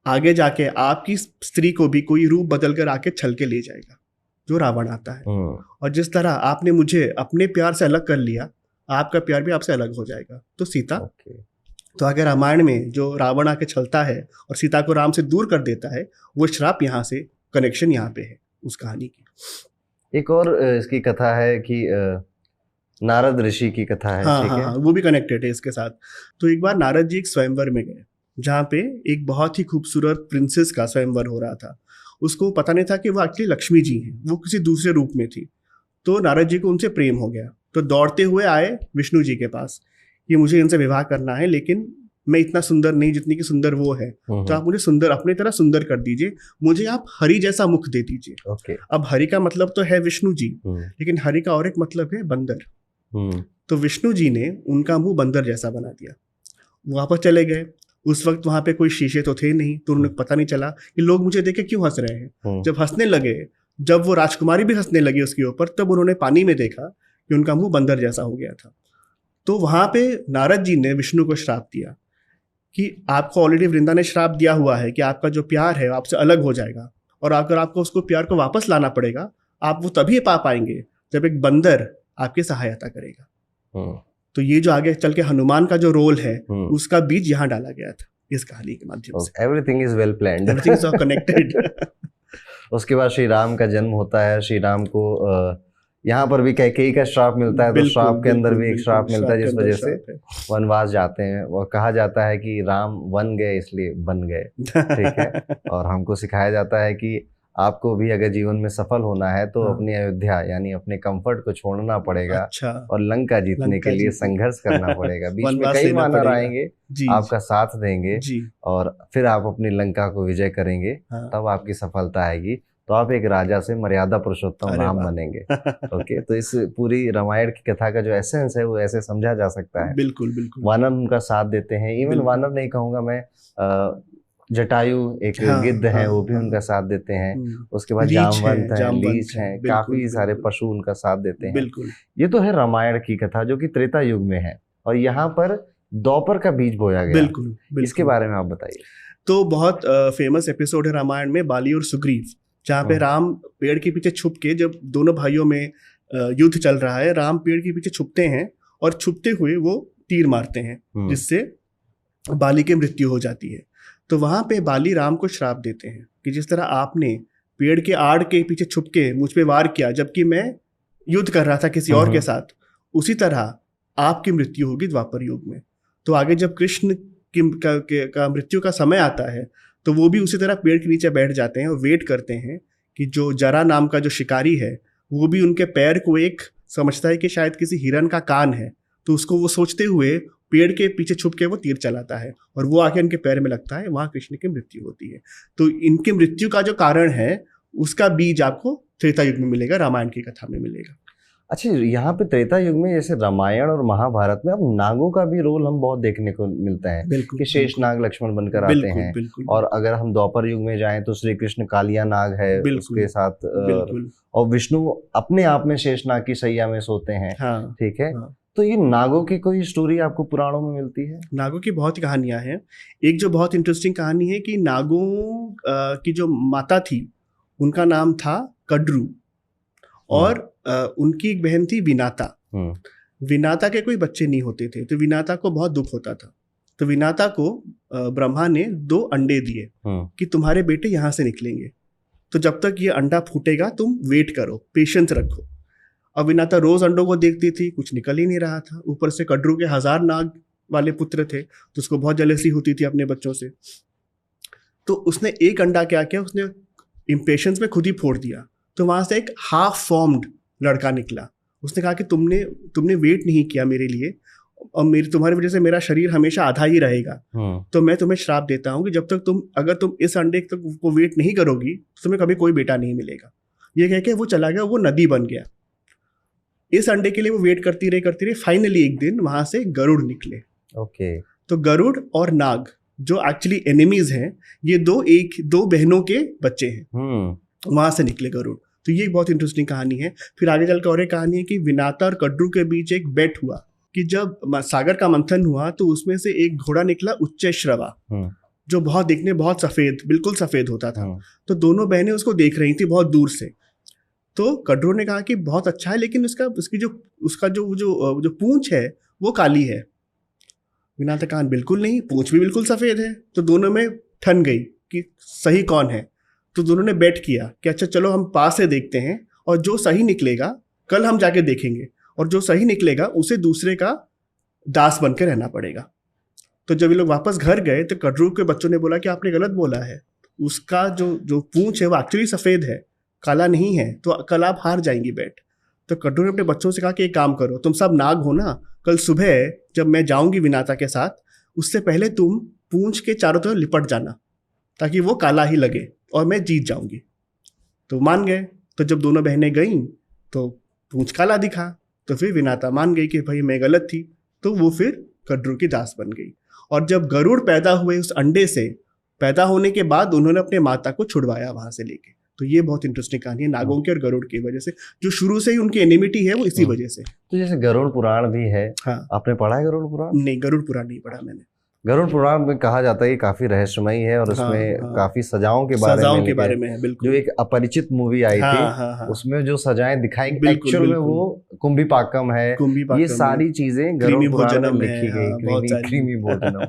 आगे जाके आपकी स्त्री को भी कोई रूप बदलकर आके छल के ले जाएगा, जो रावण आता है। और जिस तरह आपने मुझे अपने प्यार से अलग कर लिया, आपका प्यार भी आपसे अलग हो जाएगा। तो सीता तो आगे रामायण में जो रावण आके छलता है और सीता को राम से दूर कर देता है, वो श्राप यहाँ से कनेक्शन यहाँ पे है उस कहानी की। एक और इसकी कथा है कि नारद ऋषि की कथा है। हाँ, हाँ, वो भी कनेक्टेड है इसके साथ। तो एक बार नारद जी एक स्वयंवर में गए, जहाँ पे एक बहुत ही खूबसूरत प्रिंसेस का स्वयंवर हो रहा था। उसको पता नहीं था कि वो एक्चुअली लक्ष्मी जी हैं, वो किसी दूसरे रूप में थी। तो नारद जी को उनसे प्रेम हो गया, तो दौड़ते हुए आए विष्णु जी के पास कि मुझे इनसे विवाह करना है, लेकिन मैं इतना सुंदर नहीं जितनी की सुंदर वो है, तो आप मुझे सुंदर अपनी तरह सुंदर कर दीजिए, मुझे आप हरि जैसा मुख दे दीजिए। अब हरि का मतलब तो है विष्णु जी, लेकिन हरि का और एक मतलब है बंदर। तो विष्णु जी ने उनका मुंह बंदर जैसा बना दिया। वापस चले गए। उस वक्त वहां पे कोई शीशे तो थे नहीं, तो उन्हें पता नहीं चला कि लोग मुझे देखे क्यों हंस रहे हैं। जब हंसने लगे, जब वो राजकुमारी भी हंसने लगी उसके ऊपर, तब उन्होंने पानी में देखा कि उनका मुंह बंदर जैसा हो गया था। तो वहां पे नारद जी ने विष्णु को श्राप दिया कि आपको ऑलरेडी वृंदा ने श्राप दिया हुआ है कि आपका जो प्यार है आपसे अलग हो जाएगा, और अगर आपको उसको प्यार को वापस लाना पड़ेगा, आप वो तभी पा पाएंगे जब एक बंदर आपकी सहायता करेगा। तो ये जो आगे चल के हनुमान का जो रोल है, उसका बीज यहाँ डाला गया था इस कहानी के माध्यम से। Everything is well planned, everything is connected. उसके बाद श्री राम का जन्म होता है। श्री राम को यहाँ पर भी कैकेयी का श्राप मिलता है, तो श्राप के अंदर भी एक श्राप मिलता है, जिस वजह से वनवास जाते हैं। और कहा जाता है कि राम वन गए इसलिए बन गए, ठीक है। और हमको सिखाया जाता है कि आपको भी अगर जीवन में सफल होना है तो अपनी अयोध्या यानी अपने कंफर्ट को छोड़ना पड़ेगा। अच्छा। और लंका जीतने के लिए संघर्ष करना पड़ेगा। बीच में कई वानर आएंगे, आपका साथ देंगे और फिर आप अपनी लंका को विजय करेंगे, तब आपकी सफलता आएगी। तो आप एक राजा से मर्यादा पुरुषोत्तम राम बनेंगे। ओके, तो इस पूरी रामायण की कथा का जो एसेंस है वो ऐसे समझा जा सकता है। बिल्कुल बिल्कुल। वानर उनका साथ देते हैं, इवन वानर नहीं कहूंगा मैं, जटायु एक गिद्ध है वो भी उनका साथ देते हैं। उसके बाद जामवंत है, लीच है, काफी सारे पशु उनका साथ देते हैं। बिल्कुल। ये तो है रामायण की कथा जो कि त्रेता युग में है, और यहाँ पर द्वापर का बीज बोया गया। बिल्कुल। इसके बारे में आप बताइए। तो बहुत फेमस एपिसोड है रामायण में, बाली और सुग्रीव, जहाँ पे राम पेड़ के पीछे छुप के, जब दोनों भाइयों में युद्ध चल रहा है, राम पेड़ के पीछे छुपते हैं और छुपते हुए वो तीर मारते हैं, जिससे बाली की मृत्यु हो जाती है। तो वहां पे बाली राम को श्राप देते हैं कि जिस तरह आपने पेड़ के आड़ के पीछे छुप के मुझ पे वार किया जबकि मैं युद्ध कर रहा था किसी और के साथ, उसी तरह आपकी मृत्यु होगी द्वापर युग में। तो आगे जब कृष्ण का मृत्यु का समय आता है तो वो भी उसी तरह पेड़ के नीचे बैठ जाते हैं और वेट करते हैं कि जो जरा नाम का जो शिकारी है वो भी उनके पैर को एक समझता है कि शायद किसी हिरन का कान है, तो उसको वो सोचते हुए पेड़ के पीछे छुप के वो तीर चलाता है और वो आके इनके पैर में लगता है, वहां कृष्ण की मृत्यु होती है। तो इनकी मृत्यु का जो कारण है उसका बीज आपको त्रेता युग में मिलेगा, रामायण की कथा में मिलेगा। अच्छा, यहाँ पे त्रेता युग में जैसे रामायण और महाभारत में अब नागों का भी रोल हम बहुत देखने को मिलता है कि शेष नाग लक्ष्मण बनकर आते हैं। और अगर हम द्वापर युग में जाएं तो श्री कृष्ण कालिया नाग है उसके साथ, और विष्णु अपने आप में शेष नाग की शैया में सोते हैं। ठीक है। तो ये नागों की कोई स्टोरी आपको पुराणों में मिलती है? नागों की बहुत कहानियां हैं। एक जो बहुत इंटरेस्टिंग कहानी है कि नागों की जो माता थी उनका नाम था कड्रू, और उनकी एक बहन थी विनाता। विनाता के कोई बच्चे नहीं होते थे, तो विनाता को बहुत दुख होता था। तो विनाता को ब्रह्मा ने 2 अंडे दिए कि तुम्हारे बेटे यहाँ से निकलेंगे, तो जब तक ये अंडा फूटेगा तुम वेट करो, पेशेंस रखो। अब विनाता रोज अंडों को देखती थी, कुछ निकल ही नहीं रहा था। ऊपर से कड्रू के 1000 नाग वाले पुत्र थे, तो उसको बहुत जेलसी होती थी अपने बच्चों से। तो उसने एक अंडा क्या किया, उसने इम्पेशंस में खुद ही फोड़ दिया। तो वहां से एक हाफ फॉर्म्ड लड़का निकला। उसने कहा कि तुमने वेट नहीं किया मेरे लिए, और तुम्हारी वजह से मेरा शरीर हमेशा आधा ही रहेगा। तो मैं तुम्हें श्राप देता हूँ कि जब तक अगर तुम इस अंडे तक वो वेट नहीं करोगी तो तुम्हें कभी कोई बेटा नहीं मिलेगा। ये कह के वो चला गया, वो नदी बन गया। इस अंडे के लिए वो वेट करती रही। फाइनली एक दिन वहां से गरुड़ निकले। ओके। तो गरुड़ और नाग जो एक्चुअली एनिमीज हैं, ये दो बहनों के बच्चे हैं। वहां से निकले गरुड़। तो ये एक बहुत इंटरेस्टिंग कहानी है। फिर आगे चलकर और एक कहानी है कि विनाता और कड्रू के बीच एक बेट हुआ कि जब सागर का मंथन हुआ तो उसमें से एक घोड़ा निकला उच्चैश्रवा, जो देखने बहुत सफेद, बिल्कुल सफेद होता था। तो दोनों बहनें उसको देख रही थी बहुत दूर से। तो कड्रू ने कहा कि बहुत अच्छा है, लेकिन उसका जो पूंछ है वो काली है। विनाता कहा बिल्कुल नहीं, पूंछ भी बिल्कुल सफेद है। तो दोनों में ठन गई कि सही कौन है। तो दोनों ने बेट किया कि अच्छा चलो हम पास से देखते हैं, और जो सही निकलेगा कल हम जाके देखेंगे, और जो सही निकलेगा उसे दूसरे का दास बनकर रहना पड़ेगा। तो जब ये लोग वापस घर गए तो कड्रू के बच्चों ने बोला कि आपने गलत बोला है, उसका जो पूंछ है वो एक्चुअली सफेद है, काला नहीं है, तो कल आप हार जाएंगी बेट। तो कड्रू ने अपने बच्चों से कहा कि एक काम करो, तुम सब नाग हो ना, कल सुबह जब मैं जाऊंगी विनाता के साथ, उससे पहले तुम पूंछ के चारों तरफ लिपट जाना ताकि वो काला ही लगे और मैं जीत जाऊंगी। तो मान गए। तो जब दोनों बहनें गईं तो पूंछ काला दिखा, तो फिर विनाता मान गई कि भाई मैं गलत थी। तो वो फिर कड्रू की दास बन गई। और जब गरुड़ पैदा हुए उस अंडे से, पैदा होने के बाद उन्होंने अपने माता को छुड़वाया वहां से लेके। तो ये बहुत इंटरेस्टिंग कहानी है नागों की और गरुड़ की वजह से, जो शुरू से ही उनकी एनिमिटी है वो इसी वजह से। तो जैसे गरुड़ पुराण भी है, आपने पढ़ा है गरुड़ पुराण? नहीं, गरुड़ पुराण नहीं पढ़ा मैंने। गरुड़ पुराण में कहा जाता है कि काफी रहस्यमयी है, और उसमें काफी सजाओं के बारे में है। बिल्कुल। जो एक अपरिचित मूवी आई थी, उसमें जो सजाएं दिखाई एक्चुअल में वो कुंभीपाकम है। ये सारी चीजें गरुड़ पुराण में लिखी गई, कृमि भोजनम।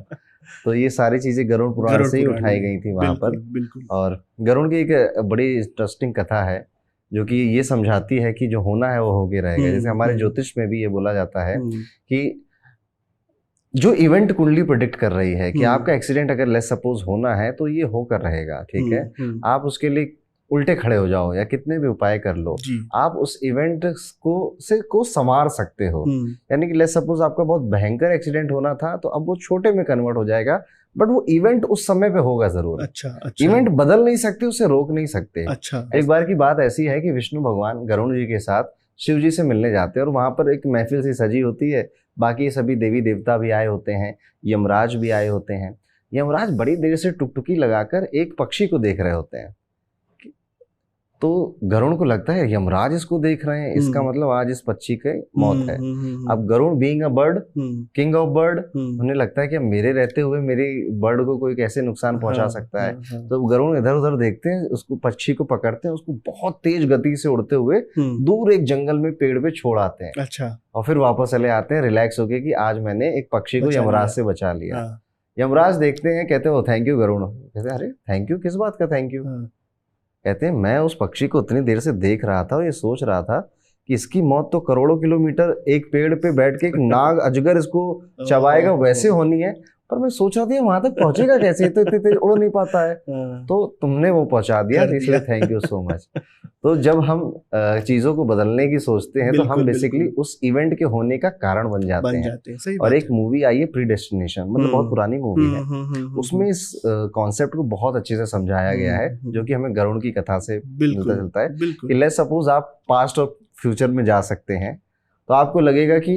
तो ये सारी चीजें गरुड़ पुराण से ही उठाई गई थी वहां पर। और गरुड़ की एक बड़ी इंटरेस्टिंग कथा है जो कि ये समझाती है कि जो होना है वो होके रहेगा। जैसे हमारे ज्योतिष में भी ये बोला जाता है कि जो इवेंट कुंडली प्रेडिक्ट कर रही है कि आपका एक्सीडेंट अगर लेट्स सपोज होना है तो ये होकर रहेगा, ठीक है। आप उसके लिए उल्टे खड़े हो जाओ या कितने भी उपाय कर लो, आप उस इवेंट को संवार सकते हो। यानी कि लेट्स सपोज आपका बहुत भयंकर एक्सीडेंट होना था, तो अब वो छोटे में कन्वर्ट हो जाएगा, बट वो इवेंट उस समय पे होगा जरूर। अच्छा। इवेंट बदल नहीं सकते, उसे रोक नहीं सकते। अच्छा। एक बार की बात ऐसी है कि विष्णु भगवान गरुड़ जी के साथ शिव जी से मिलने जाते हैं और वहां पर एक महफिल सी सजी होती है, बाकी सभी देवी देवता भी आए होते हैं, यमराज भी आए होते हैं। यमराज बड़ी देर से टुकटुकी लगाकर एक पक्षी को देख रहे होते हैं। तो गरुड़ को लगता है यमराज इसको देख रहे हैं, इसका मतलब आज इस पक्षी की मौत है। अब Garuda being a bird, king of bird, उन्हें लगता है कि मेरे रहते हुए मेरी बर्ड को कोई कैसे नुकसान पहुंचा सकता है। तो गरुड़ इधर उधर देखते हैं, उसको पक्षी को पकड़ते हैं, उसको बहुत तेज गति से उड़ते हुए दूर एक जंगल में पेड़ पे छोड़ आते हैं। अच्छा। और फिर वापस चले आते हैं रिलैक्स होके कि आज मैंने एक पक्षी को यमराज से बचा लिया। यमराज देखते हैं, कहते हैं थैंक यू गरुड़। कहते हैं अरे थैंक यू, किस बात का थैंक यू? कहते हैं मैं उस पक्षी को उतनी देर से देख रहा था और ये सोच रहा था कि इसकी मौत तो करोड़ों किलोमीटर एक पेड़ पे बैठ के एक नाग अजगर इसको चबाएगा वैसे होनी है, पर मैं सोच रहा था वहां तक पहुंचेगा कैसे, तो इतनी तेज उड़ नहीं पाता है, तो तुमने वो पहुंचा दिया, इसलिए थैंक यू सो मच। तो जब हम चीजों को बदलने की सोचते हैं तो हम बेसिकली उस इवेंट के होने का कारण बन जाते हैं। और एक मूवी आई है प्रीडेस्टिनेशन, मतलब बहुत पुरानी मूवी है, उसमें इस कॉन्सेप्ट को बहुत अच्छे से समझाया गया है, जो कि हमें गरुड़ की कथा से मिलता जुलता है। कि लेट्स सपोज आप पास्ट और फ्यूचर में जा सकते हैं, तो आपको लगेगा कि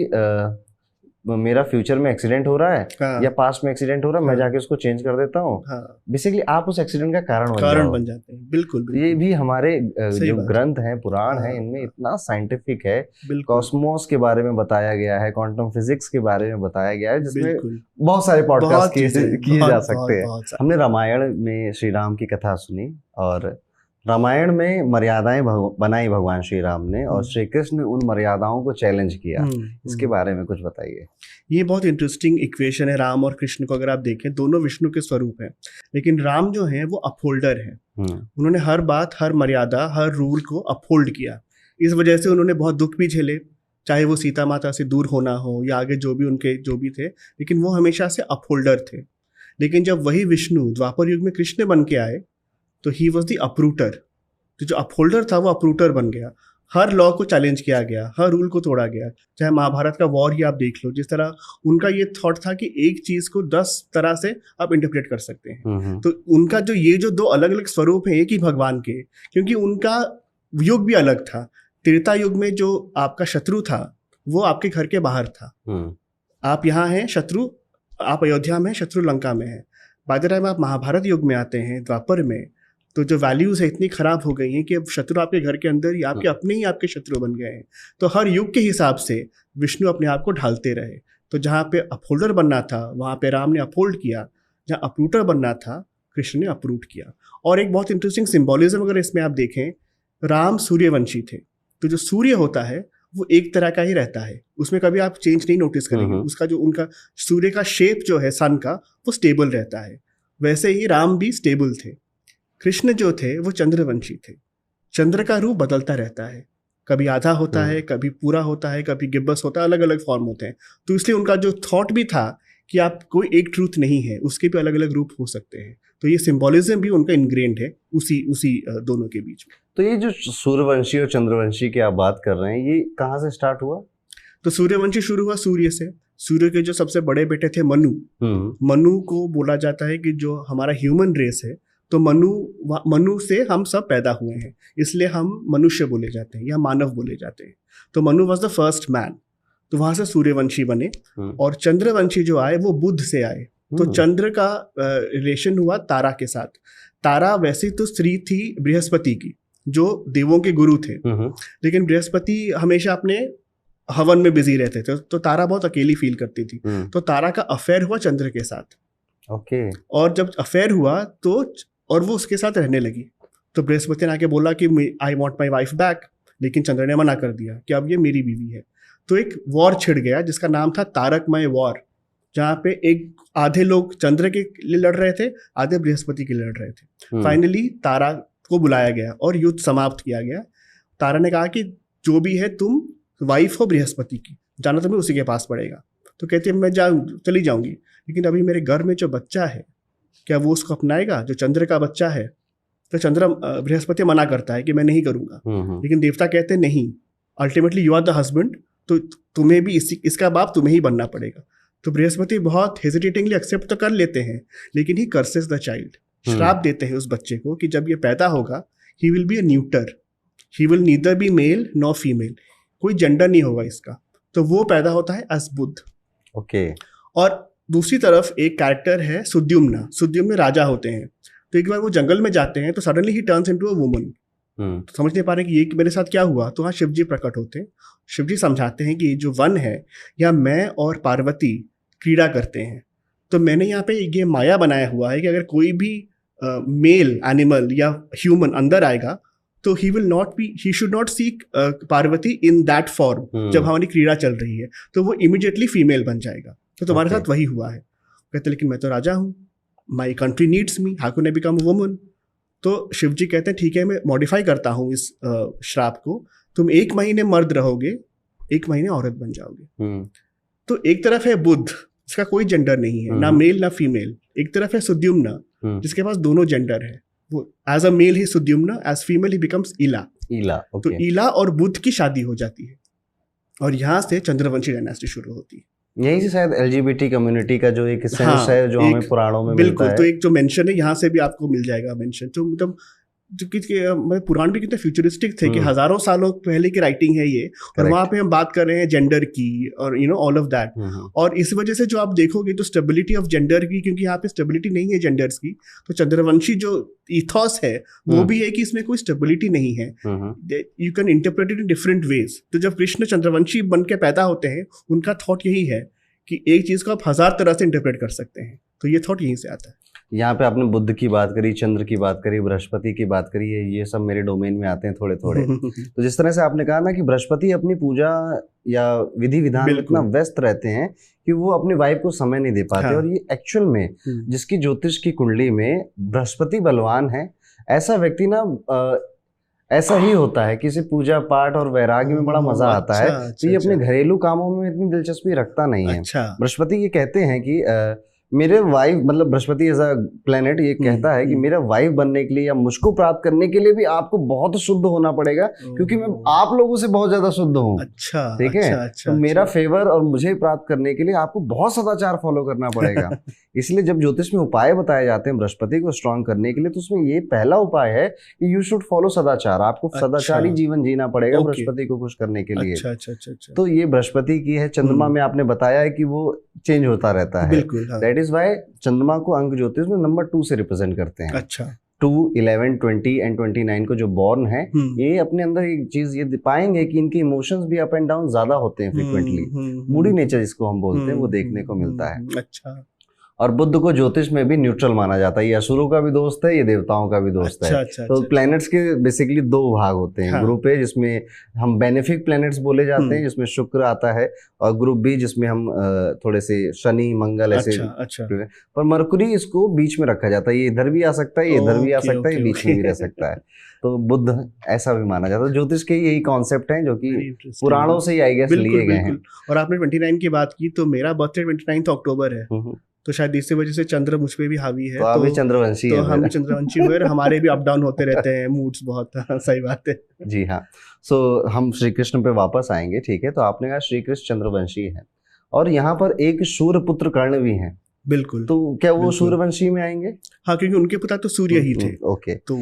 मेरा फ्यूचर में एक्सीडेंट हो रहा है या पास्ट में एक्सीडेंट हो रहा है, मैं जाके उसको चेंज कर देता हूँ। बेसिकली आप उस एक्सीडेंट का कारण बन जाते हैं। बिल्कुल। ये भी हमारे जो ग्रंथ हैं, पुराण हैं, इनमें इतना साइंटिफिक है, कॉस्मोस के बारे में बताया गया है, क्वांटम फिजिक्स के बारे में बताया गया है, जिसमें बहुत सारे पॉडकास्ट किए जा सकते हैं। हमने रामायण में श्री राम की कथा सुनी, और रामायण में मर्यादाएं बनाई भगवान श्री राम ने, और श्री कृष्ण ने उन मर्यादाओं को चैलेंज किया। इसके बारे में कुछ बताइए। ये बहुत इंटरेस्टिंग इक्वेशन है। राम और कृष्ण को अगर आप देखें, दोनों विष्णु के स्वरूप हैं, लेकिन राम जो है वो अपहोल्डर है। उन्होंने हर बात, हर मर्यादा, हर रूल को अपहोल्ड किया। इस वजह से उन्होंने बहुत दुख भी झेले, चाहे वो सीता माता से दूर होना हो या आगे जो भी थे, लेकिन वो हमेशा से अपहोल्डर थे। लेकिन जब वही विष्णु द्वापर युग में कृष्ण बन के आए, तो ही वॉज द अपरूटर। तो जो अपहोल्डर था वो अपरूटर बन गया। हर लॉ को चैलेंज किया गया, हर रूल को तोड़ा गया। चाहे महाभारत का वॉर ही आप देख लो, जिस तरह उनका ये थॉट था कि एक चीज को 10 तरह से आप इंटरप्रेट कर सकते हैं। तो उनका जो दो अलग अलग स्वरूप हैं एक ही भगवान के, क्योंकि उनका युग भी अलग था। त्रेता युग में जो आपका शत्रु था वो आपके घर के बाहर था। आप यहाँ हैं, शत्रु आप अयोध्या में, शत्रु लंका में है। बाय द टाइम आप महाभारत युग में आते हैं, द्वापर में, तो जो वैल्यूज है इतनी खराब हो गई हैं कि अब शत्रु आपके घर के अंदर ही आपके अपने ही आपके शत्रु बन गए हैं। तो हर युग के हिसाब से विष्णु अपने आप को ढालते रहे। तो जहाँ पे अपहोल्डर बनना था वहाँ पे राम ने अपहोल्ड किया, जहाँ अपरूटर बनना था कृष्ण ने अपरूट किया। और एक बहुत इंटरेस्टिंग सिंबॉलिज्म अगर इसमें आप देखें, राम सूर्यवंशी थे, तो जो सूर्य होता है वो एक तरह का ही रहता है, उसमें कभी आप चेंज नहीं नोटिस करेंगे। उसका जो उनका सूर्य का शेप जो है सन का, वो स्टेबल रहता है। वैसे ही राम भी स्टेबल थे। कृष्ण जो थे वो चंद्रवंशी थे। चंद्र का रूप बदलता रहता है, कभी आधा होता है, कभी पूरा होता है, कभी गिब्बस होता है, अलग अलग फॉर्म होते हैं। तो इसलिए उनका जो थॉट भी था कि आप कोई एक ट्रूथ नहीं है, उसके भी अलग अलग रूप हो सकते हैं। तो ये सिंबॉलिज्म भी उनका इनग्रेन्ड है उसी दोनों के बीच में। तो ये जो सूर्यवंशी और चंद्रवंशी की आप बात कर रहे हैं, ये कहाँ से स्टार्ट हुआ? तो सूर्यवंशी शुरू हुआ सूर्य से। सूर्य के जो सबसे बड़े बेटे थे मनु, मनु को बोला जाता है कि जो हमारा ह्यूमन रेस है, तो मनु से हम सब पैदा हुए हैं, इसलिए हम मनुष्य बोले जाते हैं या मानव बोले जाते हैं। तो Manu was the first man. तो वहां से सूर्यवंशी बने। और चंद्रवंशी जो आए वो बुध से आए। तो चंद्र का रिलेशन हुआ तारा के साथ। तारा वैसे तो स्त्री थी बृहस्पति की, जो देवों के गुरु थे, लेकिन बृहस्पति हमेशा अपने हवन में बिजी रहते थे, तो तारा बहुत अकेली फील करती थी। तो तारा का अफेयर हुआ चंद्र के साथ। और जब अफेयर हुआ तो और वो उसके साथ रहने लगी, तो बृहस्पति ने आके बोला कि I want my wife back, लेकिन चंद्र ने मना कर दिया कि अब ये मेरी बीवी है। तो एक वॉर छिड़ गया जिसका नाम था तारकमय वॉर, जहाँ पे एक आधे लोग चंद्र के लिए लड़ रहे थे, आधे बृहस्पति के लिए लड़ रहे थे। फाइनली तारा को बुलाया गया और युद्ध समाप्त किया गया। तारा ने कहा कि जो भी है तुम वाइफ हो बृहस्पति की, जाना तुम्हें उसी के पास पड़ेगा। तो कहती है मैं चली जाऊंगी, लेकिन अभी मेरे घर में जो बच्चा है क्या वो उसको अपनाएगा, जो चंद्र का बच्चा है? तो बृहस्पति मना करता है कि मैं नहीं करूंगा, लेकिन देवता कहते हैं नहीं, ultimately you are the husband, तो तुम्हें भी इसका बाप तुम्हें ही बनना पड़ेगा। तो बृहस्पति बहुत हेजिटेटिंगली एक्सेप्ट तो कर लेते हैं, लेकिन ही कर्सेस द चाइल्ड, श्राप देते हैं उस बच्चे को कि जब ये पैदा होगा he will be a neuter, he will neither be male nor female, कोई जेंडर नहीं होगा इसका। तो वो पैदा होता है एज बुध। ओके। और दूसरी तरफ एक कैरेक्टर है सुद्युम्न। सुद्युम्न राजा होते हैं। तो एक बार वो जंगल में जाते हैं तो suddenly he turns into a woman. तो समझ नहीं पा रहे कि ये मेरे साथ क्या हुआ। तो वहाँ शिव जी प्रकट होते हैं। शिव जी समझाते हैं कि जो वन है या मैं और पार्वती क्रीड़ा करते हैं, तो मैंने यहाँ पे ये माया बनाया हुआ है कि अगर कोई भी मेल एनिमल या ह्यूमन अंदर आएगा तो he should not seek Parvati in that form. जब हमारी क्रीड़ा चल रही है तो वो इमीडिएटली फीमेल बन जाएगा। तो तुम्हारे साथ वही हुआ है। कहते लेकिन मैं तो राजा हूँ, my country needs me, how can I become woman. तो शिव जी कहते हैं ठीक है, मैं मॉडिफाई करता हूँ इस श्राप को, तुम 1 महीने मर्द रहोगे, 1 महीने औरत बन जाओगे। तो एक तरफ है बुध, इसका कोई जेंडर नहीं है, ना मेल ना फीमेल। एक तरफ है सुद्युम्न, जिसके पास दोनों जेंडर है। वो as a male he Sudyumna, as female he becomes Ila. तो इला और बुध की शादी हो जाती है और यहाँ से चंद्रवंशी डायनेस्टी शुरू होती है। यहीं से शायद एलजीबीटी कम्युनिटी का जो एक सेंस है जो हमें पुराणों में बिल्कुल मिलता है। तो एक जो मेंशन है यहाँ से भी आपको मिल जाएगा मेंशन। तो मतलब पुराण भी कितने फ्यूचरिस्टिक थे कि हजारों सालों पहले की राइटिंग है ये। और वहाँ पे हम बात कर रहे हैं जेंडर की और ऑल ऑफ दैट। और इस वजह से जो आप देखोगे तो स्टेबिलिटी ऑफ जेंडर की, क्योंकि यहाँ पे स्टेबिलिटी नहीं है जेंडर्स की, तो चंद्रवंशी जो इथॉस है वो भी है कि इसमें कोई स्टेबिलिटी नहीं है। You can interpret it in different ways. तो जब कृष्ण चंद्रवंशी बन के पैदा होते हैं उनका थॉट यही है कि एक चीज को आप 1000 तरह से इंटरप्रेट कर सकते हैं। तो ये थॉट यहीं से आता है। यहाँ पे आपने बुद्ध की बात करी, चंद्र की बात करी, बृहस्पति की बात करी, ये सब मेरे डोमेन में आते हैं थोड़े थोड़े। तो जिस तरह से आपने कहा ना कि बृहस्पति अपनी पूजा या विधि विधान में इतना व्यस्त रहते हैं कि वो अपनी वाइफ को समय नहीं दे पाते। और ये एक्चुअल में जिसकी ज्योतिष की कुंडली में बृहस्पति बलवान है, ऐसा व्यक्ति ना ऐसा ही होता है कि इसे पूजा पाठ और वैराग्य में बड़ा मजा आता है। तो ये अपने घरेलू कामों में इतनी दिलचस्पी रखता नहीं है। बृहस्पति ये कहते हैं कि मेरे वाइफ, मतलब बृहस्पति एज अ प्लेनेट ये कहता है कि मेरा वाइफ बनने के लिए या मुझको प्राप्त करने के लिए भी आपको बहुत शुद्ध होना पड़ेगा, क्योंकि मैं आप लोगों से बहुत ज्यादा शुद्ध हूँ। ठीक है। तो मेरा फेवर और मुझे प्राप्त करने के लिए आपको बहुत सदाचार फॉलो करना पड़ेगा। इसलिए जब ज्योतिष में उपाय बताए जाते हैं बृहस्पति को स्ट्रॉन्ग करने के लिए, तो उसमें ये पहला उपाय है कि यू शुड फॉलो सदाचार। आपको सदाचारी जीवन जीना पड़ेगा बृहस्पति को खुश करने के लिए। तो ये बृहस्पति की है। चंद्रमा में आपने बताया है कि वो चेंज होता रहता है। दैट इज वाई चंद्रमा को अंक ज्योतिष में नंबर 2 से रिप्रेजेंट करते हैं। 2, 11, 20 एंड 29 को जो बॉर्न है, ये अपने अंदर एक चीज ये पाएंगे कि इनके इमोशंस भी अप एंड डाउन ज्यादा होते हैं फ्रीक्वेंटली। मूडी नेचर जिसको हम बोलते हैं वो देखने को मिलता है। अच्छा। और बुध को ज्योतिष में भी न्यूट्रल माना जाता है। ये असुरों का भी दोस्त है, ये देवताओं का भी दोस्त है। तो प्लैनेट्स के बेसिकली 2 भाग होते हैं। ग्रुप ए जिसमें हम बेनिफिक प्लैनेट्स बोले जाते हैं, जिसमें शुक्र आता है, और ग्रुप बी जिसमें हम थोड़े से शनि मंगल ऐसे। पर मरकुरी इसको बीच में रखा जाता है। ये इधर भी आ सकता है, ये इधर भी आ सकता है, ये बीच में भी रह सकता है। तो बुध ऐसा भी माना जाता है। ज्योतिष के यही कॉन्सेप्ट हैं जो कि पुराणों से ही आई गेस लिए गए हैं। और आपने 29 की बात की, तो मेरा बर्थडे 29 अक्टूबर है, तो शायद इसी वजह से चंद्र मुझ पे भी हावी है। तो आप भी चंद्रवंशी तो हम चंद्रवंशी हुए, हमारे भी अप डाउन होते रहते हैं मूड्स बहुत। सही बात है। जी हाँ। सो हम श्री कृष्ण पे वापस आएंगे। ठीक है। तो आपने कहा श्री कृष्ण चंद्रवंशी है, और यहाँ पर एक सूर्यपुत्र कर्ण भी है। बिल्कुल। तो क्या वो सूर्यवंशी में आएंगे? हाँ, क्योंकि उनके पिता तो सूर्य ही थे। ओके। तो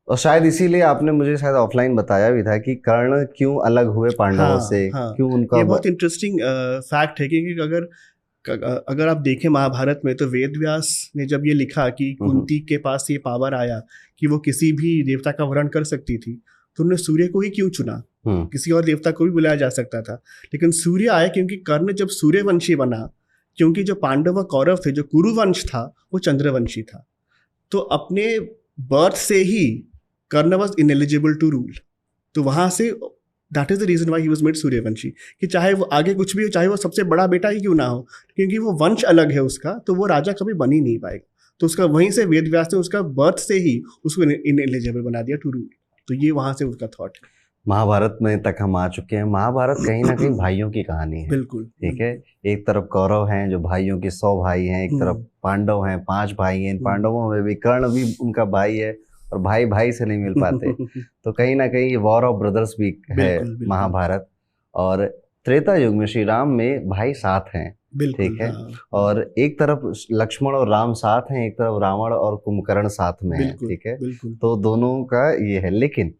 और शायद इसीलिए आपने मुझे शायद ऑफलाइन बताया भी था कि कर्ण क्यों अलग हुए पांडवों से। क्यों उनका, ये बहुत इंटरेस्टिंग फैक्ट है। क्योंकि अगर आप देखें महाभारत में, तो वेद व्यास ने जब ये लिखा कि कुंती के पास ये पावर आया कि वो किसी भी देवता का वरण कर सकती थी, तो उन्होंने सूर्य को ही क्यों चुना? किसी और देवता को भी बुलाया जा सकता था, लेकिन सूर्य आया क्योंकि कर्ण जब सूर्यवंशी बना, क्योंकि जो पांडव कौरव थे, जो कुरुवंश था, वो चंद्रवंशी था। तो अपने बर्थ से ही Karna was ineligible to rule. तो वहां से that is the reason why he was made Suryavanshi, कि चाहे वो आगे कुछ भी हो, चाहे वो सबसे बड़ा बेटा ही क्यों ना हो, क्योंकि वो वंश अलग है उसका, तो वो राजा कभी बन ही नहीं पाएगा। तो उसका वहीं से वेद व्यास ने उसका बर्थ से ही उसको इनएलिजिबल बना दिया टू रूल। तो ये वहां से उसका थॉट है। महाभारत में तक हम आ चुके हैं। महाभारत कहीं ना कहीं भाइयों की कहानी है। बिल्कुल। ठीक है। एक तरफ कौरव हैं जो भाइयों के 100 भाई हैं, एक तरफ पांडव हैं, 5 भाई हैं। पांडवों में भी कर्ण भी उनका भाई है, और भाई भाई से नहीं मिल पाते। तो कहीं ना कहीं ये वॉर ऑफ ब्रदर्स भी है महाभारत। और त्रेता युग में श्री राम में भाई साथ हैं, ठीक है। और एक तरफ लक्ष्मण और राम साथ हैं, एक तरफ रावण और कुंभकर्ण साथ में है, ठीक है। तो दोनों का ये है। लेकिन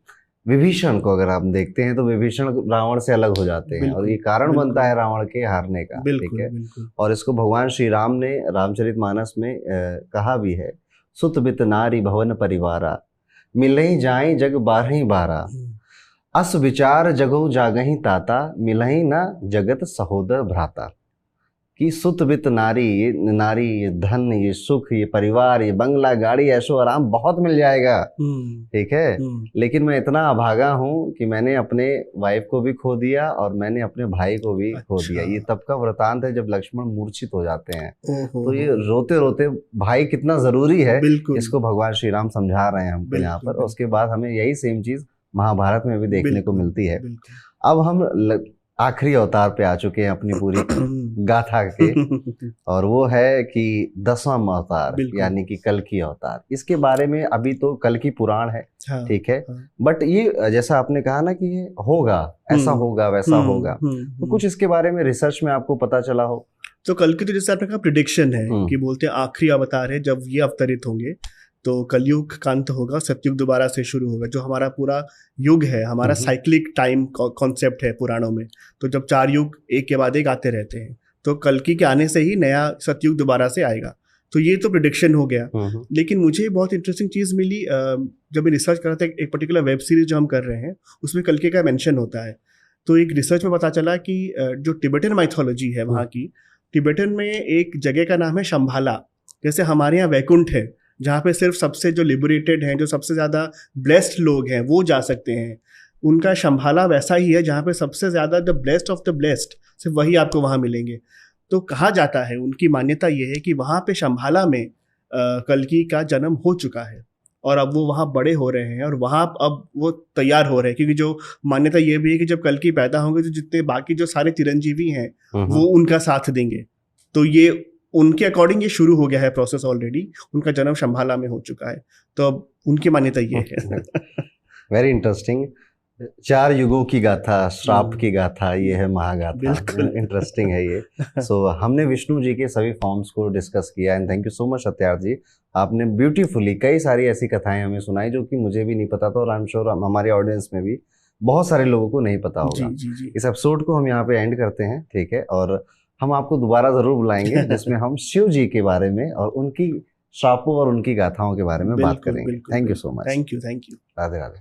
विभीषण को अगर आप देखते हैं तो विभीषण रावण से अलग हो जाते हैं और ये कारण बनता है रावण के हारने का, ठीक है। और इसको भगवान श्री राम ने रामचरितमानस में कहा भी है, सुत बित नारी भवन परिवारा, मिलहि जाई जग बारही बारा, अस विचार जगो जागही ताता, मिलहि न जगत सहोदर भ्राता। कि सुत वित नारी, ये धन, ये सुख, ये परिवार, ये बंगला, गाड़ी, ऐशो आराम बहुत मिल जाएगा, ठीक है। लेकिन मैं इतना अभागा हूँ कि मैंने अपने वाइफ को भी खो दिया और मैंने अपने भाई को भी खो दिया। ये तब का वृतांत है जब लक्ष्मण मूर्छित हो जाते हैं। तो ये रोते रोते भाई कितना जरूरी है इसको भगवान श्री राम समझा रहे हैं हमको यहाँ पर। और उसके बाद हमें यही सेम चीज महाभारत में भी देखने को मिलती है। अब हम आखिरी अवतार पे आ चुके हैं अपनी पूरी गाथा के, और वो है कि 10वां अवतार यानी कि कल्कि अवतार। इसके बारे में अभी तो कल्कि पुराण है, ठीक है। बट ये जैसा आपने कहा ना कि ये होगा, ऐसा होगा, वैसा होगा, तो कुछ इसके बारे में रिसर्च में आपको पता चला हो? तो कल्कि तो जैसे आपने कहा प्रिडिक्शन है कि बोलते हैं आखिरी अवतार है, जब ये अवतरित होंगे तो कलयुग का अंत होगा, सतयुग दोबारा से शुरू होगा। जो हमारा पूरा युग है, हमारा साइक्लिक टाइम कॉन्सेप्ट है पुराणों में। तो जब 4 युग एक के बाद एक आते रहते हैं, तो कल्कि के आने से ही नया सतयुग दोबारा से आएगा। तो ये तो प्रिडिक्शन हो गया। लेकिन मुझे बहुत इंटरेस्टिंग चीज़ मिली जब मैं रिसर्च कर रहा था। एक पर्टिकुलर वेब सीरीज जो हम कर रहे हैं उसमें कल्कि का मेंशन होता है। तो एक रिसर्च में पता चला कि जो तिब्बतन माइथोलॉजी है वहाँ की, तिब्बतन में एक जगह का नाम है शंभाला। जैसे हमारे यहाँ वैकुंठ है, जहाँ पे सिर्फ सबसे जो लिबरेटेड हैं, जो सबसे ज़्यादा ब्लेस्ड लोग हैं वो जा सकते हैं, उनका शंभाला वैसा ही है जहाँ पे सबसे ज़्यादा the blessed of the blessed सिर्फ वही आपको वहाँ मिलेंगे। तो कहा जाता है, उनकी मान्यता ये है कि वहाँ पे शंभाला में कल्कि का जन्म हो चुका है और अब वो वहाँ बड़े हो रहे हैं और वहाँ अब वो तैयार हो रहे हैं। क्योंकि जो मान्यता ये भी है कि जब कल्कि पैदा होंगे तो जितने बाकी जो सारे चिरंजीवी हैं वो उनका साथ देंगे। तो ये उनके अकॉर्डिंग ये शुरू हो गया है प्रोसेस ऑलरेडी। उनका जन्म शंभाला में हो चुका है, तो अब उनकी मान्यता ये है। Very interesting. 4 युगों की गाथा, श्राप की गाथा, ये है महागाथा। इंटरेस्टिंग है ये। सो हमने विष्णु जी के सभी फॉर्म्स को डिस्कस किया and thank you so much Satyarth ji. आपने ब्यूटीफुली कई सारी ऐसी कथाएं हमें सुनाई जो कि मुझे भी नहीं पता था और आई एम श्योर हमारे ऑडियंस में भी बहुत सारे लोगों को नहीं पता होगा। जी। इस एपिसोड को हम यहाँ पे एंड करते हैं, ठीक है। और हम आपको दोबारा जरूर बुलाएंगे जिसमें हम शिव जी के बारे में और उनकी श्रापों और उनकी गाथाओं के बारे में बात करेंगे। Thank you so much. Thank you. Radhe Radhe.